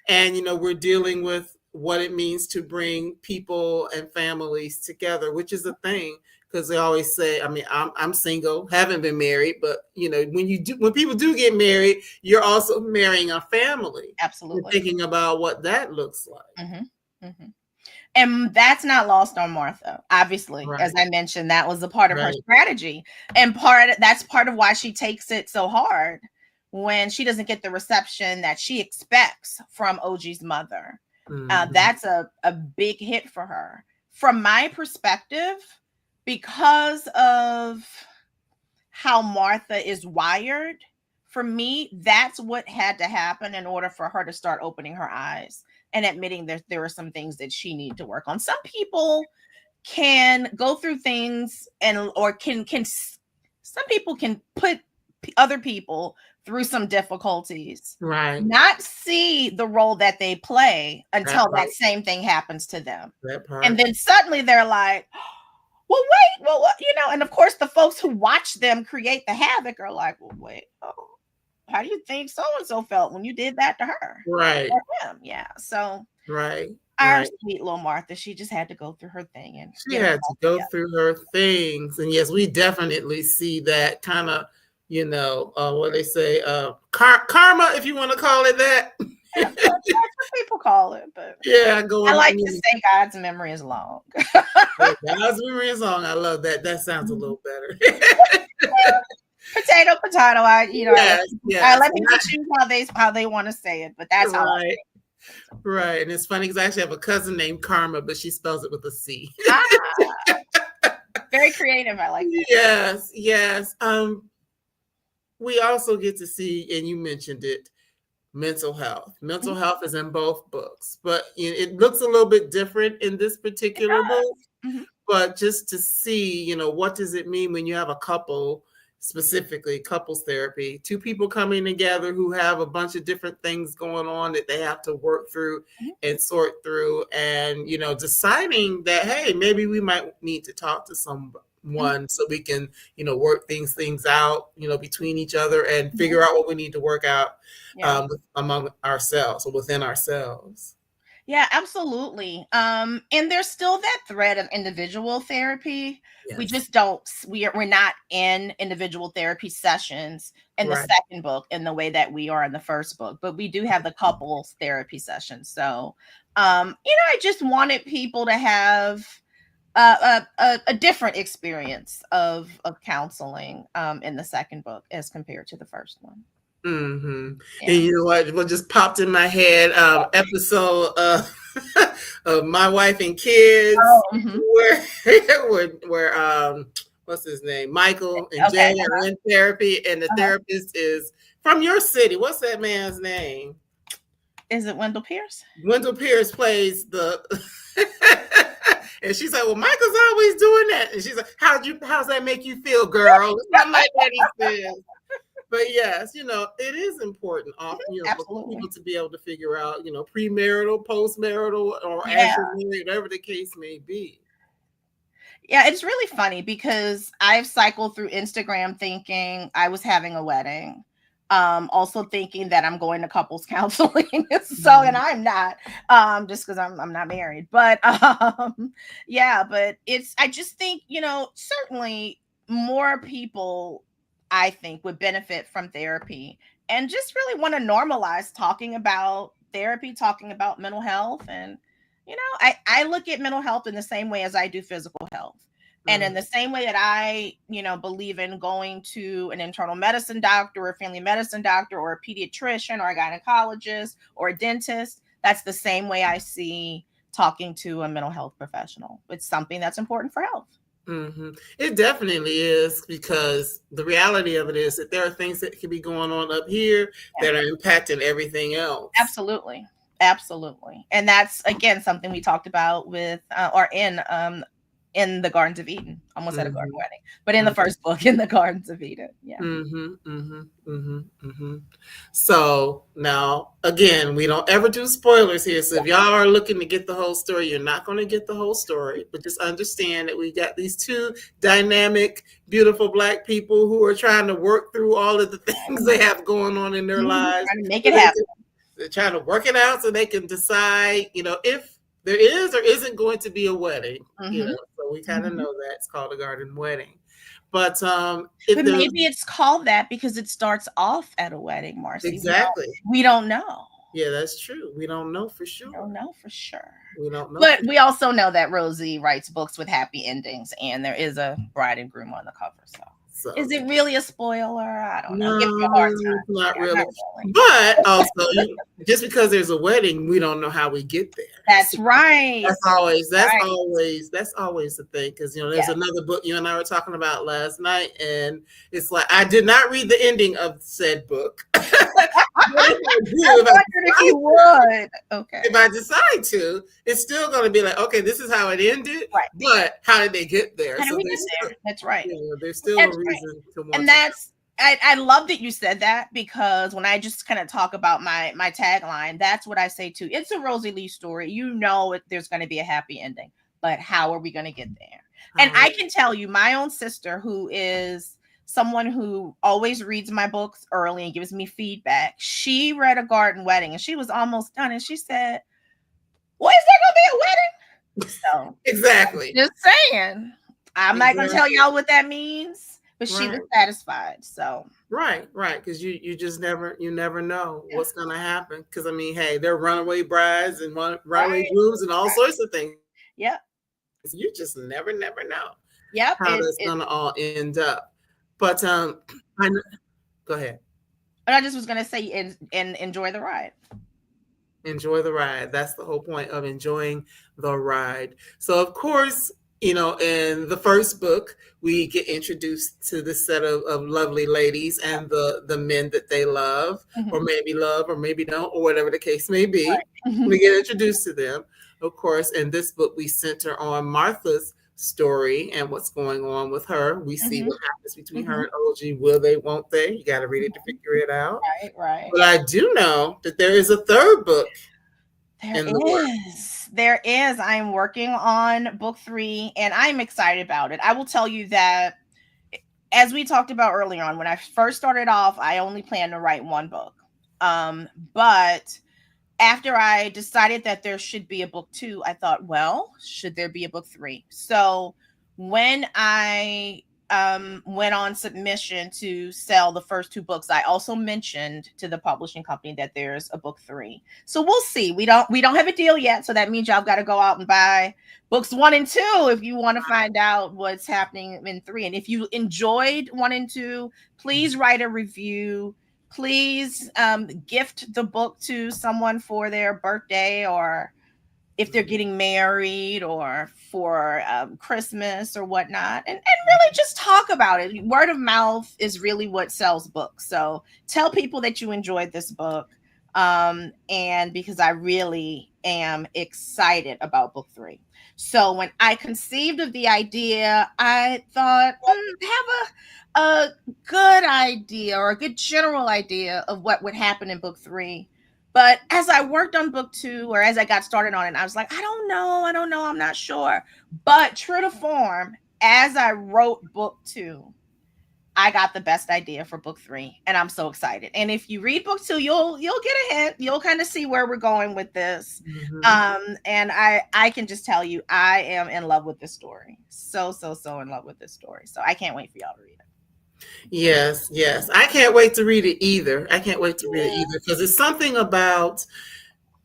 and we're dealing with what it means to bring people and families together, which is a thing, because they always say, I mean, I'm single, haven't been married, but when people do get married, you're also marrying a family. Absolutely. You're thinking about what that looks like. And that's not lost on Martha. Obviously, Right. as I mentioned, that was a part of her strategy, and that's part of why she takes it so hard when she doesn't get the reception that she expects from Oji's mother. That's a big hit for her. From my perspective, because of how Martha is wired, for me, that's what had to happen in order for her to start opening her eyes and admitting that there are some things that she needs to work on. Some people can go through things some people can put other people through some difficulties, right? Not see the role that they play until that same thing happens to them. And then suddenly they're like, well, wait, well, and of course the folks who watch them create the havoc are like, well, wait, how do you think so-and-so felt when you did that to her? Right. Or him? Yeah. So our sweet little Martha, she just had to go through her thing, and she had to go through her things. And yes, we definitely see that kind of, what they say, karma, if you want to call it that. That's what people call it, but yeah, I like to say God's memory is long. God's memory is long. I love that. That sounds a little better. Potato. I let people choose how they want to say it, but that's how I say it. Right. And it's funny because I actually have a cousin named Karma, but she spells it with a C. Very creative. I like that. Yes. We also get to see, and you mentioned it, mental health. Mental health is in both books, but it looks a little bit different in this particular book. But just to see, what does it mean when you have a couple, specifically couples therapy, two people coming together who have a bunch of different things going on that they have to work through and sort through, and deciding that, hey, maybe we might need to talk to someone so we can work things out between each other and figure out what we need to work out among ourselves or within ourselves. Yeah, absolutely. And there's still that thread of individual therapy. Yes. We just we're not in individual therapy sessions in the second book in the way that we are in the first book, but we do have the couples therapy sessions. So, I just wanted people to have a different experience of counseling in the second book as compared to the first one. And you know what just popped in my head, episode of My Wife and Kids, where what's his name, Michael and Jay are in therapy, and the therapist is from your city. What's that man's name? Is it Wendell Pierce? Wendell Pierce plays the and she's like, well, Michael's always doing that, and she's like, how's that make you feel, girl? Something like that he says. But yes, it is important often, for people to be able to figure out, premarital, postmarital, or after married, whatever the case may be. Yeah, it's really funny because I've cycled through Instagram thinking I was having a wedding, also thinking that I'm going to couples counseling. And I'm not, just because I'm not married. But but I just think, certainly more people, I think, would benefit from therapy and just really want to normalize talking about therapy, talking about mental health. And, I look at mental health in the same way as I do physical health. And in the same way that I, believe in going to an internal medicine doctor or a family medicine doctor or a pediatrician or a gynecologist or a dentist, that's the same way I see talking to a mental health professional. It's something that's important for health. Mm-hmm. It definitely is, because the reality of it is that there are things that could be going on up here that are impacting everything else. Absolutely. And that's, again, something we talked about with in the Gardens of Eden. Almost at A Garden Wedding, but in the first book, in the Gardens of Eden. Yeah. So now, again, we don't ever do spoilers here. So if y'all are looking to get the whole story, you're not going to get the whole story, but just understand that we got these two dynamic, beautiful Black people who are trying to work through all of the things they have going on in their lives. Trying to make it happen. They're trying to work it out so they can decide, if there is or isn't going to be a wedding. So we kind of know that it's called A Gardin Wedding. But maybe it's called that because it starts off at a wedding, Marcy. Exactly. We don't know. Yeah, that's true. We don't know for sure. We don't know for sure. We don't know. But we also know that Rosey writes books with happy endings, and there is a bride and groom on the cover. So is it really a spoiler? I don't know. No, it's not really. But also, just because there's a wedding, we don't know how we get there. That's right. That's always the thing. Because there's another book you and I were talking about last night, and it's like I did not read the ending of said book. If I decide to, it's still going to be like, okay, this is how it ended, right. But how did they get there? How did we get there? That's right. There's still a reason to want. And that's I love that you said that, because when I just kind of talk about my tagline, that's what I say too. It's a Rosey Lee story. There's going to be a happy ending, but how are we going to get there? And I can tell you, my own sister, who is someone who always reads my books early and gives me feedback, she read A Gardin Wedding and she was almost done, and she said, "Well, is there going to be a wedding?" So exactly. Just saying. I'm not going to tell y'all what that means, but she was satisfied. So right, because you just never know what's going to happen. Because I mean, hey, there are runaway brides and runaway grooms and all sorts of things. Yep. So you just never know. Yep. How that's going to all end up. But go ahead. And I just was going to say, and enjoy the ride. Enjoy the ride. That's the whole point of enjoying the ride. So of course, in the first book, we get introduced to this set of lovely ladies and the men that they love, or maybe don't, or whatever the case may be. Right. We get introduced to them. Of course, in this book, we center on Martha's story and what's going on with her. We see what happens between her and Oji. Will they, won't they? You got to read it to figure it out. Right. But I do know that there is a third book. There is. I'm working on book 3, and I'm excited about it. I will tell you that, as we talked about earlier on, when I first started off, I only planned to write one book. But after I decided that there should be a book 2, I thought, well, should there be a book 3? So when I went on submission to sell the first 2 books, I also mentioned to the publishing company that there's a book 3. So we'll see. We don't have a deal yet, so that means y'all got to go out and buy books 1 and 2 if you want to find out what's happening in 3. And if you enjoyed 1 and 2, please write a review. Please gift the book to someone for their birthday, or if they're getting married, or for Christmas or whatnot, and really just talk about it. Word of mouth is really what sells books. So tell people that you enjoyed this book. And because I really am excited about book 3. So when I conceived of the idea, I thought, have a good idea, or a good general idea of what would happen in book 3. But as I worked on book 2, or as I got started on it, I was like, I don't know, I'm not sure. But true to form, as I wrote book 2, I got the best idea for book 3, and I'm so excited. And if you read book 2, you'll get a hint. You'll kind of see where we're going with this. And I can just tell you, I am in love with this story. So in love with this story. So I can't wait for y'all to read it. Yes. I can't wait to read it either. Because it's something about,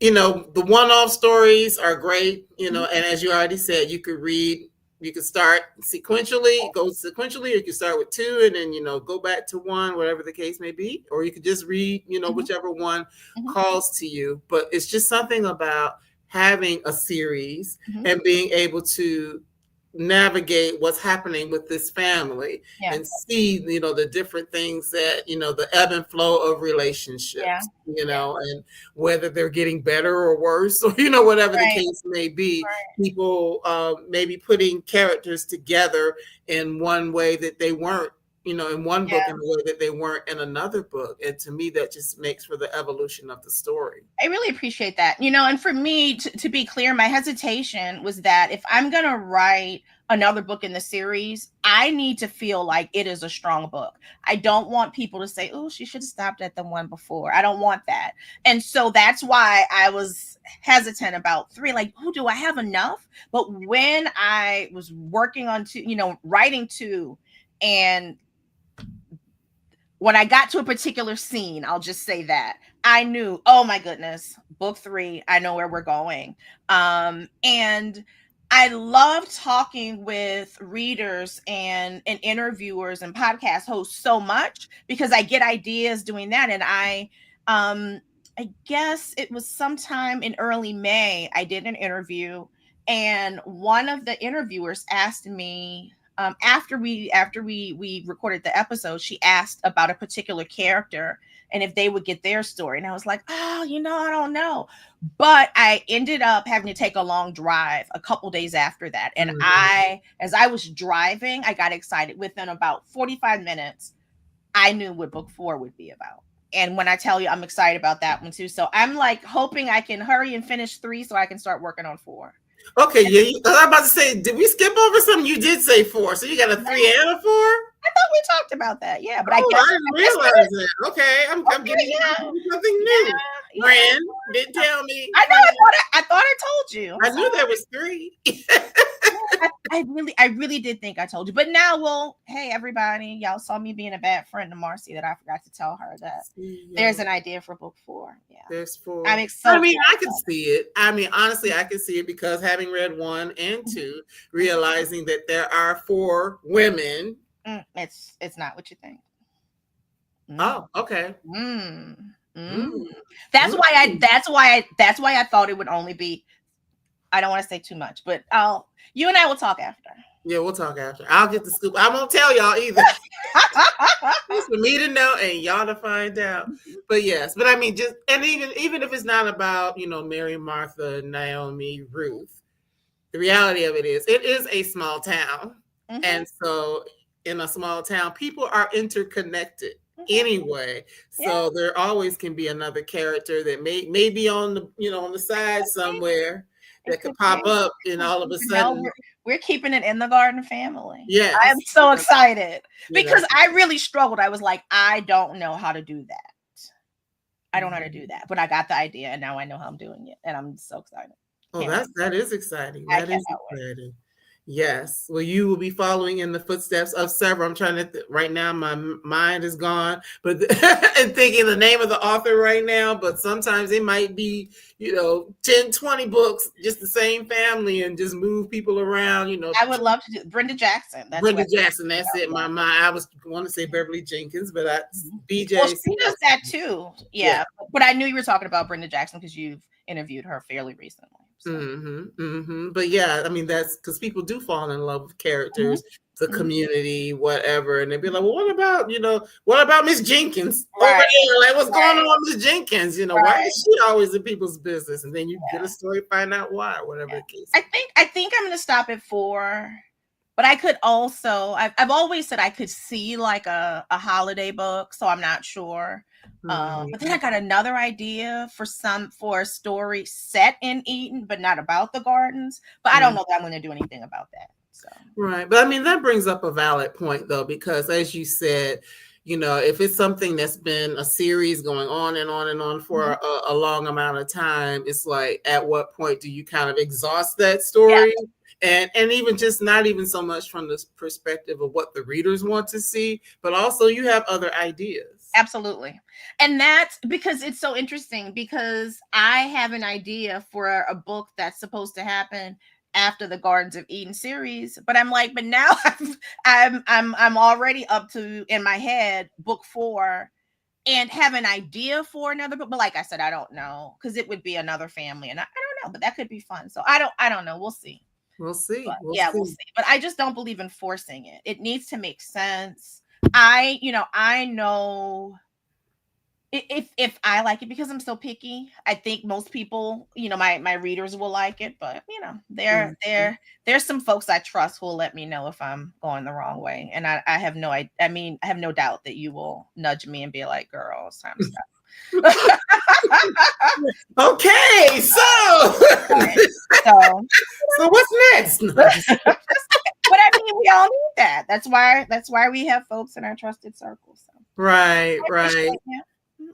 the one-off stories are great, and as you already said, you could read You can start sequentially, go sequentially, or you can start with two and then, go back to one, whatever the case may be. Or you could just read, whichever one calls to you. But it's just something about having a series and being able to navigate what's happening with this family and see, the different things that, the ebb and flow of relationships, and whether they're getting better or worse, or, whatever the case may be. People maybe putting characters together in one way that they weren't, in one book in a way that they weren't in another book. And to me, that just makes for the evolution of the story. I really appreciate that. And for me, to be clear, my hesitation was that if I'm going to write another book in the series, I need to feel like it is a strong book. I don't want people to say, oh, she should have stopped at the one before. I don't want that. And so that's why I was hesitant about 3. Like, oh, do I have enough? But when I was working on 2, writing 2, and when I got to a particular scene, I'll just say that I knew, oh my goodness, book 3, I know where we're going. And I love talking with readers and interviewers and podcast hosts so much because I get ideas doing that. And I guess it was sometime in early May, I did an interview, and one of the interviewers asked me, after we recorded the episode, she asked about a particular character and if they would get their story. And I was like, oh, I don't know. But I ended up having to take a long drive a couple days after that. And as I was driving, I got excited. Within about 45 minutes, I knew what book 4 would be about. And when I tell you, I'm excited about that one too. So I'm like hoping I can hurry and finish 3 so I can start working on 4. Okay, yeah. I'm about to say, did we skip over something? You did say 4, so you got a 3 and a 4. I thought we talked about that, but I didn't realize that. Okay, I'm getting something new. Brand didn't tell me. I know. I thought I told you. I knew there was 3. I really did think I told you. But now, well, hey everybody, y'all saw me being a bad friend to Marcy that I forgot to tell her that there's an idea for book 4. Yeah, there's 4. I can see it. I mean, honestly, I can see it because having read 1 and 2, realizing that there are 4 women. It's not what you think. Oh, okay. That's why I thought it would only be. I don't want to say too much, but you and I will talk after. Yeah, we'll talk after. I'll get the scoop. I won't tell y'all either. It's for me to know and y'all to find out. But yes, but I mean, even if it's not about Mary, Martha, Naomi, Ruth, the reality of it is a small town, and so in a small town, people are interconnected anyway. So there always can be another character that may be on the on the side somewhere that could pop up, and all of a sudden we're keeping it in the Garden family. Yeah, I am so excited because I really struggled. I was like, I don't know how to do that. I don't know how to do that, but I got the idea, and now I know how I'm doing it, and I'm so excited. Oh, that is exciting. That is exciting. Yes. Well, you will be following in the footsteps of several. I'm trying to right now. My mind is gone, but and thinking the name of the author right now. But sometimes it might be 10, 20 books, just the same family, and just move people around. I would love to do Brenda Jackson. Brenda Jackson. That's it. My mind. I want to say Beverly Jenkins, but BJ. Well, she does that too. Yeah. But I knew you were talking about Brenda Jackson because you've interviewed her fairly recently. So. But yeah, I mean, that's because people do fall in love with characters, the community, whatever, and they'd be like, well, what about Miss Jenkins over there? Like, what's going on with Miss Jenkins? Why is she always in people's business? And then you get a story, find out why, whatever the case. I think I'm going to stop at 4, but I could also, I've always said I could see like a holiday book, so I'm not sure. But then I got another idea for a story set in Eden, but not about the gardens. But I don't know that I'm going to do anything about that. So. Right. But I mean, that brings up a valid point, though, because as you said, if it's something that's been a series going on and on and on for a long amount of time, it's like, at what point do you kind of exhaust that story? Yeah. And even just not even so much from the perspective of what the readers want to see, but also you have other ideas. Absolutely. And that's because it's so interesting, because I have an idea for a book that's supposed to happen after the Gardens of Eden series, but I'm like, but now I'm already up to, in my head, book 4, and have an idea for another book. But like I said, I don't know, because it would be another family, and I don't know, but that could be fun. So I don't know. We'll see. We'll see. But We'll yeah, see. we'll see. But I just don't believe in forcing it. It needs to make sense. I know if I like it, because I'm so picky. I think most people, my readers will like it, but there's some folks I trust who will let me know if I'm going the wrong way, and I have I have no doubt that you will nudge me and be like, "Girl, it's time to stop." Okay, so so what's next? But I mean, we all need that. That's why we have folks in our trusted circle. So. Right.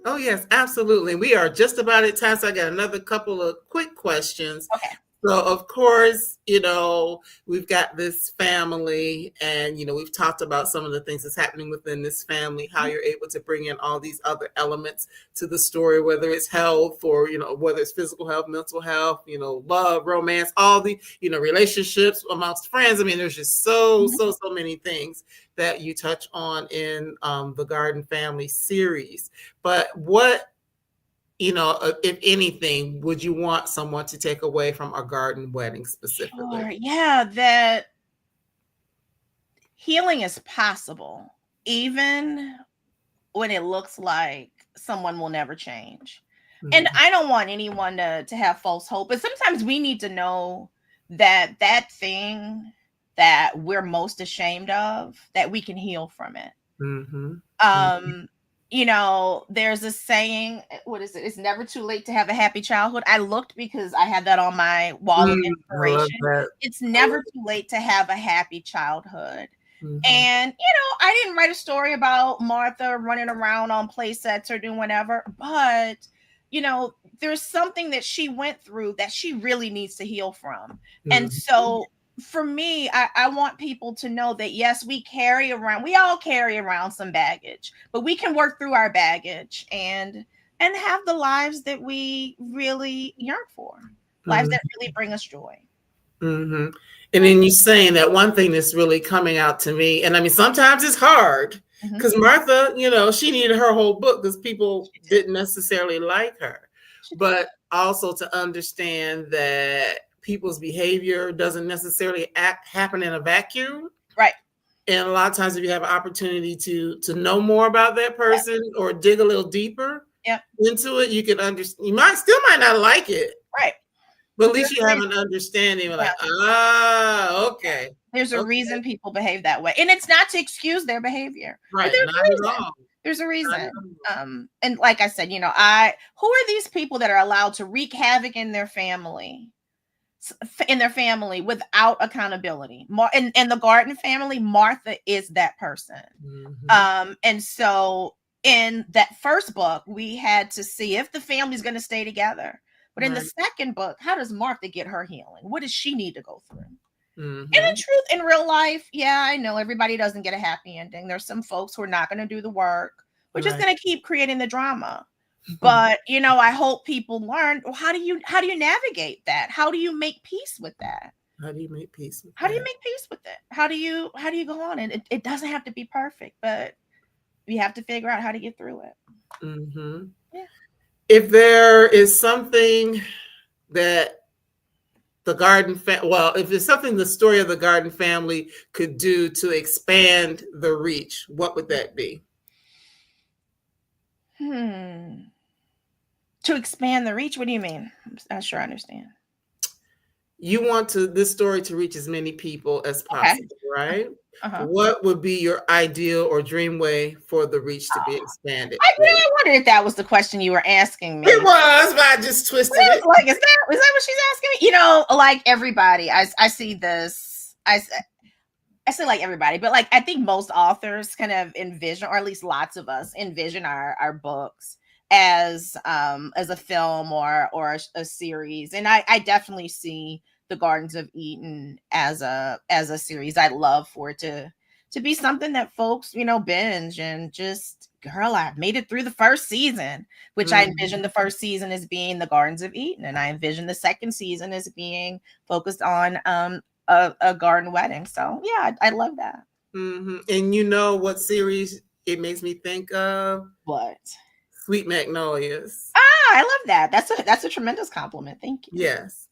Oh, yes, absolutely. We are just about at time, so I got another couple of quick questions. Okay. So, of course, we've got this family, and, we've talked about some of the things that's happening within this family, how you're able to bring in all these other elements to the story, whether it's health or, whether it's physical health, mental health, love, romance, all the, relationships amongst friends. I mean, there's just so many things that you touch on in the Gardin Family series. But what, if anything, would you want someone to take away from A Gardin Wedding specifically? Sure. Yeah, that healing is possible, even when it looks like someone will never change. Mm-hmm. And I don't want anyone to have false hope, but sometimes we need to know that thing that we're most ashamed of, that we can heal from it. Mm-hmm. There's a saying, what is it? It's never too late to have a happy childhood. I looked because I had that on my wall of inspiration. It's never too late to have a happy childhood. Mm-hmm. And, I didn't write a story about Martha running around on play sets or doing whatever, but, there's something that she went through that she really needs to heal from. Mm-hmm. And so for me, I want people to know that, yes, we all carry around some baggage, but we can work through our baggage and have the lives that we really yearn for, lives that really bring us joy. Mm-hmm. And then you're saying that one thing that's really coming out to me, and I mean, sometimes it's hard because Martha, she needed her whole book because people didn't necessarily like her, but also to understand that people's behavior doesn't necessarily happen in a vacuum. Right. And a lot of times if you have an opportunity to know more about that person or dig a little deeper into it, you can understand. You might not like it. Right. But at least you have an understanding. Like, okay. There's a reason people behave that way. And it's not to excuse their behavior. Right. Not at all. There's a reason. And like I said, who are these people that are allowed to wreak havoc in their family without accountability? In the Gardin family, Martha is that person. Mm-hmm. And so in that first book, we had to see if the family's going to stay together. But in the second book, how does Martha get her healing? What does she need to go through? Mm-hmm. And in truth, in real life, I know everybody doesn't get a happy ending. There's some folks who are not going to do the work. We're just going to keep creating the drama. But, I hope people learn, how do you navigate that? How do you make peace with that? How do you make peace with it? How do you go on? And it doesn't have to be perfect, but we have to figure out how to get through it. Mm-hmm. Yeah. If there is something that if there's something the story of the Gardin family could do to expand the reach, what would that be? To expand the reach? What do you mean? I'm not sure I understand. You want this story to reach as many people as possible, right? Uh-huh. What would be your ideal or dream way for the reach to be expanded? I wondered if that was the question you were asking me. It was, but I just twisted it. Like, is that what she's asking me? Like everybody, I see this. I say like everybody, but like I think most authors kind of envision, or at least lots of us envision our books as a film or a series. And I definitely see the Gardens of Eden as a series. I'd love for it to be something that folks, binge and just girl, I made it through the first season, which I envisioned the first season as being the Gardens of Eden, and I envisioned the second season as being focused on a garden wedding. So yeah, I love that. And you know what series it makes me think of? What? Sweet Magnolias. I love that. That's a tremendous compliment. Thank you. Yes.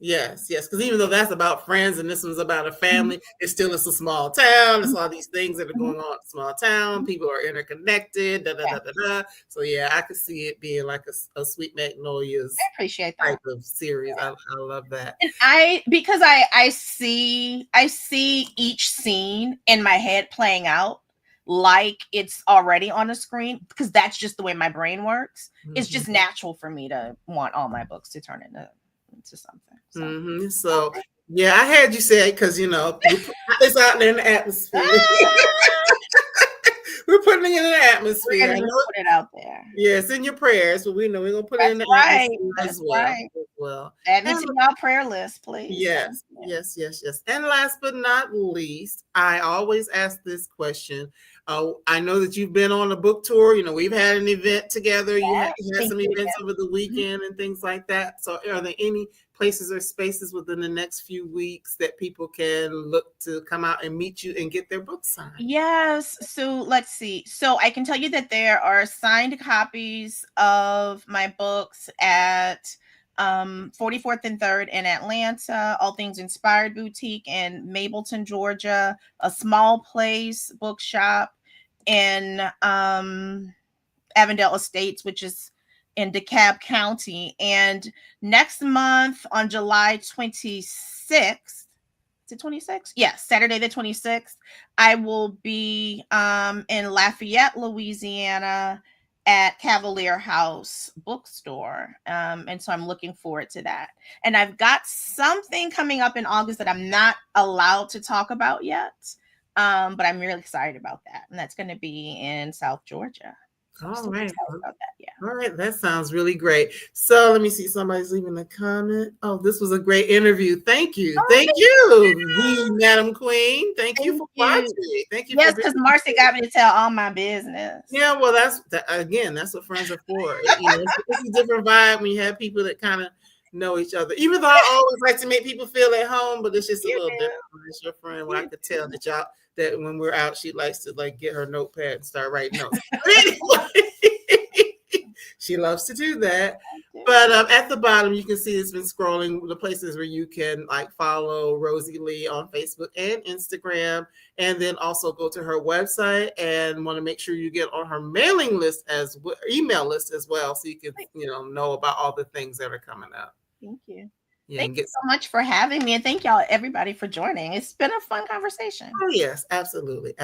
Because even though that's about friends and this one's about a family, it's a small town. It's all these things that are going on in a small town. People are interconnected. Da, da, da, da, da. So yeah, I could see it being like a Sweet Magnolias. I appreciate that type of series. I love that. And because I see each scene in my head playing out like it's already on the screen, because that's just the way my brain works. It's just natural for me to want all my books to turn into something. So yeah, I had you say it because it's out there in the atmosphere. We're putting it in the atmosphere. We're gonna put it out there. Yes, in your prayers, but we know we're gonna put it in the atmosphere as well. Add me to your prayer list, please. Yes. And last but not least, I always ask this question. I know that you've been on a book tour. We've had an event together. You had some events over the weekend and things like that. So are there any places or spaces within the next few weeks that people can look to come out and meet you and get their books signed? Yes. So let's see. So I can tell you that there are signed copies of my books at 44th and 3rd in Atlanta, All Things Inspired Boutique in Mableton, Georgia, A Small Place bookshop in Avondale Estates, which is in DeKalb County. And next month on July 26th, is it 26th? Yes, Saturday the 26th, I will be in Lafayette, Louisiana at Cavalier House Bookstore. And so I'm looking forward to that. And I've got something coming up in August that I'm not allowed to talk about yet. But I'm really excited about that. And that's going to be in South Georgia. So all right. About that, yeah. All right. That sounds really great. So let me see. Somebody's leaving a comment. Oh, this was a great interview. Thank you. Thank you, Madam Queen. Thank you for watching. Thank you. Yes, because Marcy got me to tell all my business. Yeah, well, that's what friends are for. It's a different vibe when you have people that kind of know each other. Even though I always like to make people feel at home, but it's just a little different. It's your friend where I could tell that when we're out, she likes to get her notepad and start writing notes. Anyway, she loves to do that. But at the bottom, you can see it's been scrolling the places where you can follow Rosey Lee on Facebook and Instagram, and then also go to her website and want to make sure you get on her mailing list email list as well, so you can know about all the things that are coming up. Thank you. Yeah, thank you so much for having me, and thank y'all, everybody, for joining. It's been a fun conversation. Oh, yes, absolutely.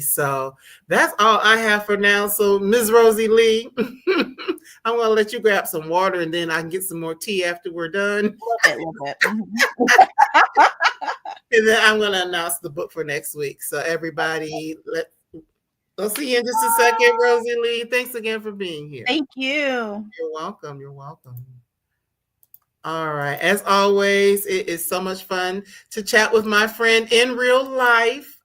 So that's all I have for now. So, Ms. Rosey Lee, I'm going to let you grab some water, and then I can get some more tea after we're done. A little bit. And then I'm going to announce the book for next week. So, everybody, I'll see you in just a second, Rosey Lee. Thanks again for being here. Thank you. You're welcome. All right. As always, it is so much fun to chat with my friend in real life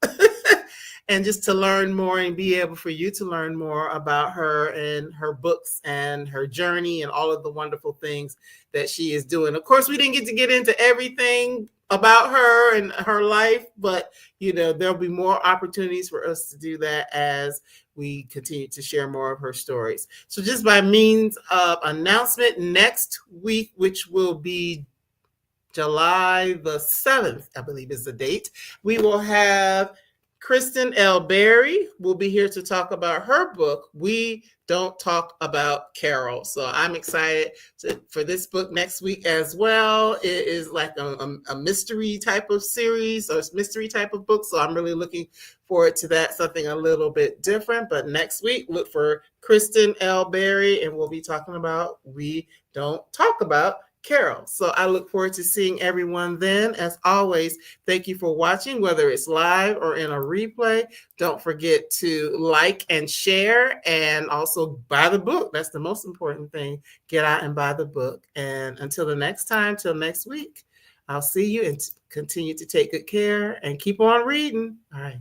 and just to learn more and be able for you to learn more about her and her books and her journey and all of the wonderful things that she is doing. Of course, we didn't get into everything about her and her life, but there'll be more opportunities for us to do that as we continue to share more of her stories. So just by means of announcement, next week, which will be July the 7th, I believe is the date, we will have Kristen L. Berry will be here to talk about her book, We Don't Talk About Carol. So I'm excited for this book next week as well. It is like a mystery type of series or mystery type of book. So I'm really looking forward to that, something a little bit different. But next week, look for Kristen L. Berry, and we'll be talking about We Don't Talk About Carol. So I look forward to seeing everyone then. As always, thank you for watching, whether it's live or in a replay. Don't forget to like and share, and also buy the book. That's the most important thing. Get out and buy the book. And until the next time, till next week, I'll see you, and continue to take good care and keep on reading. All right.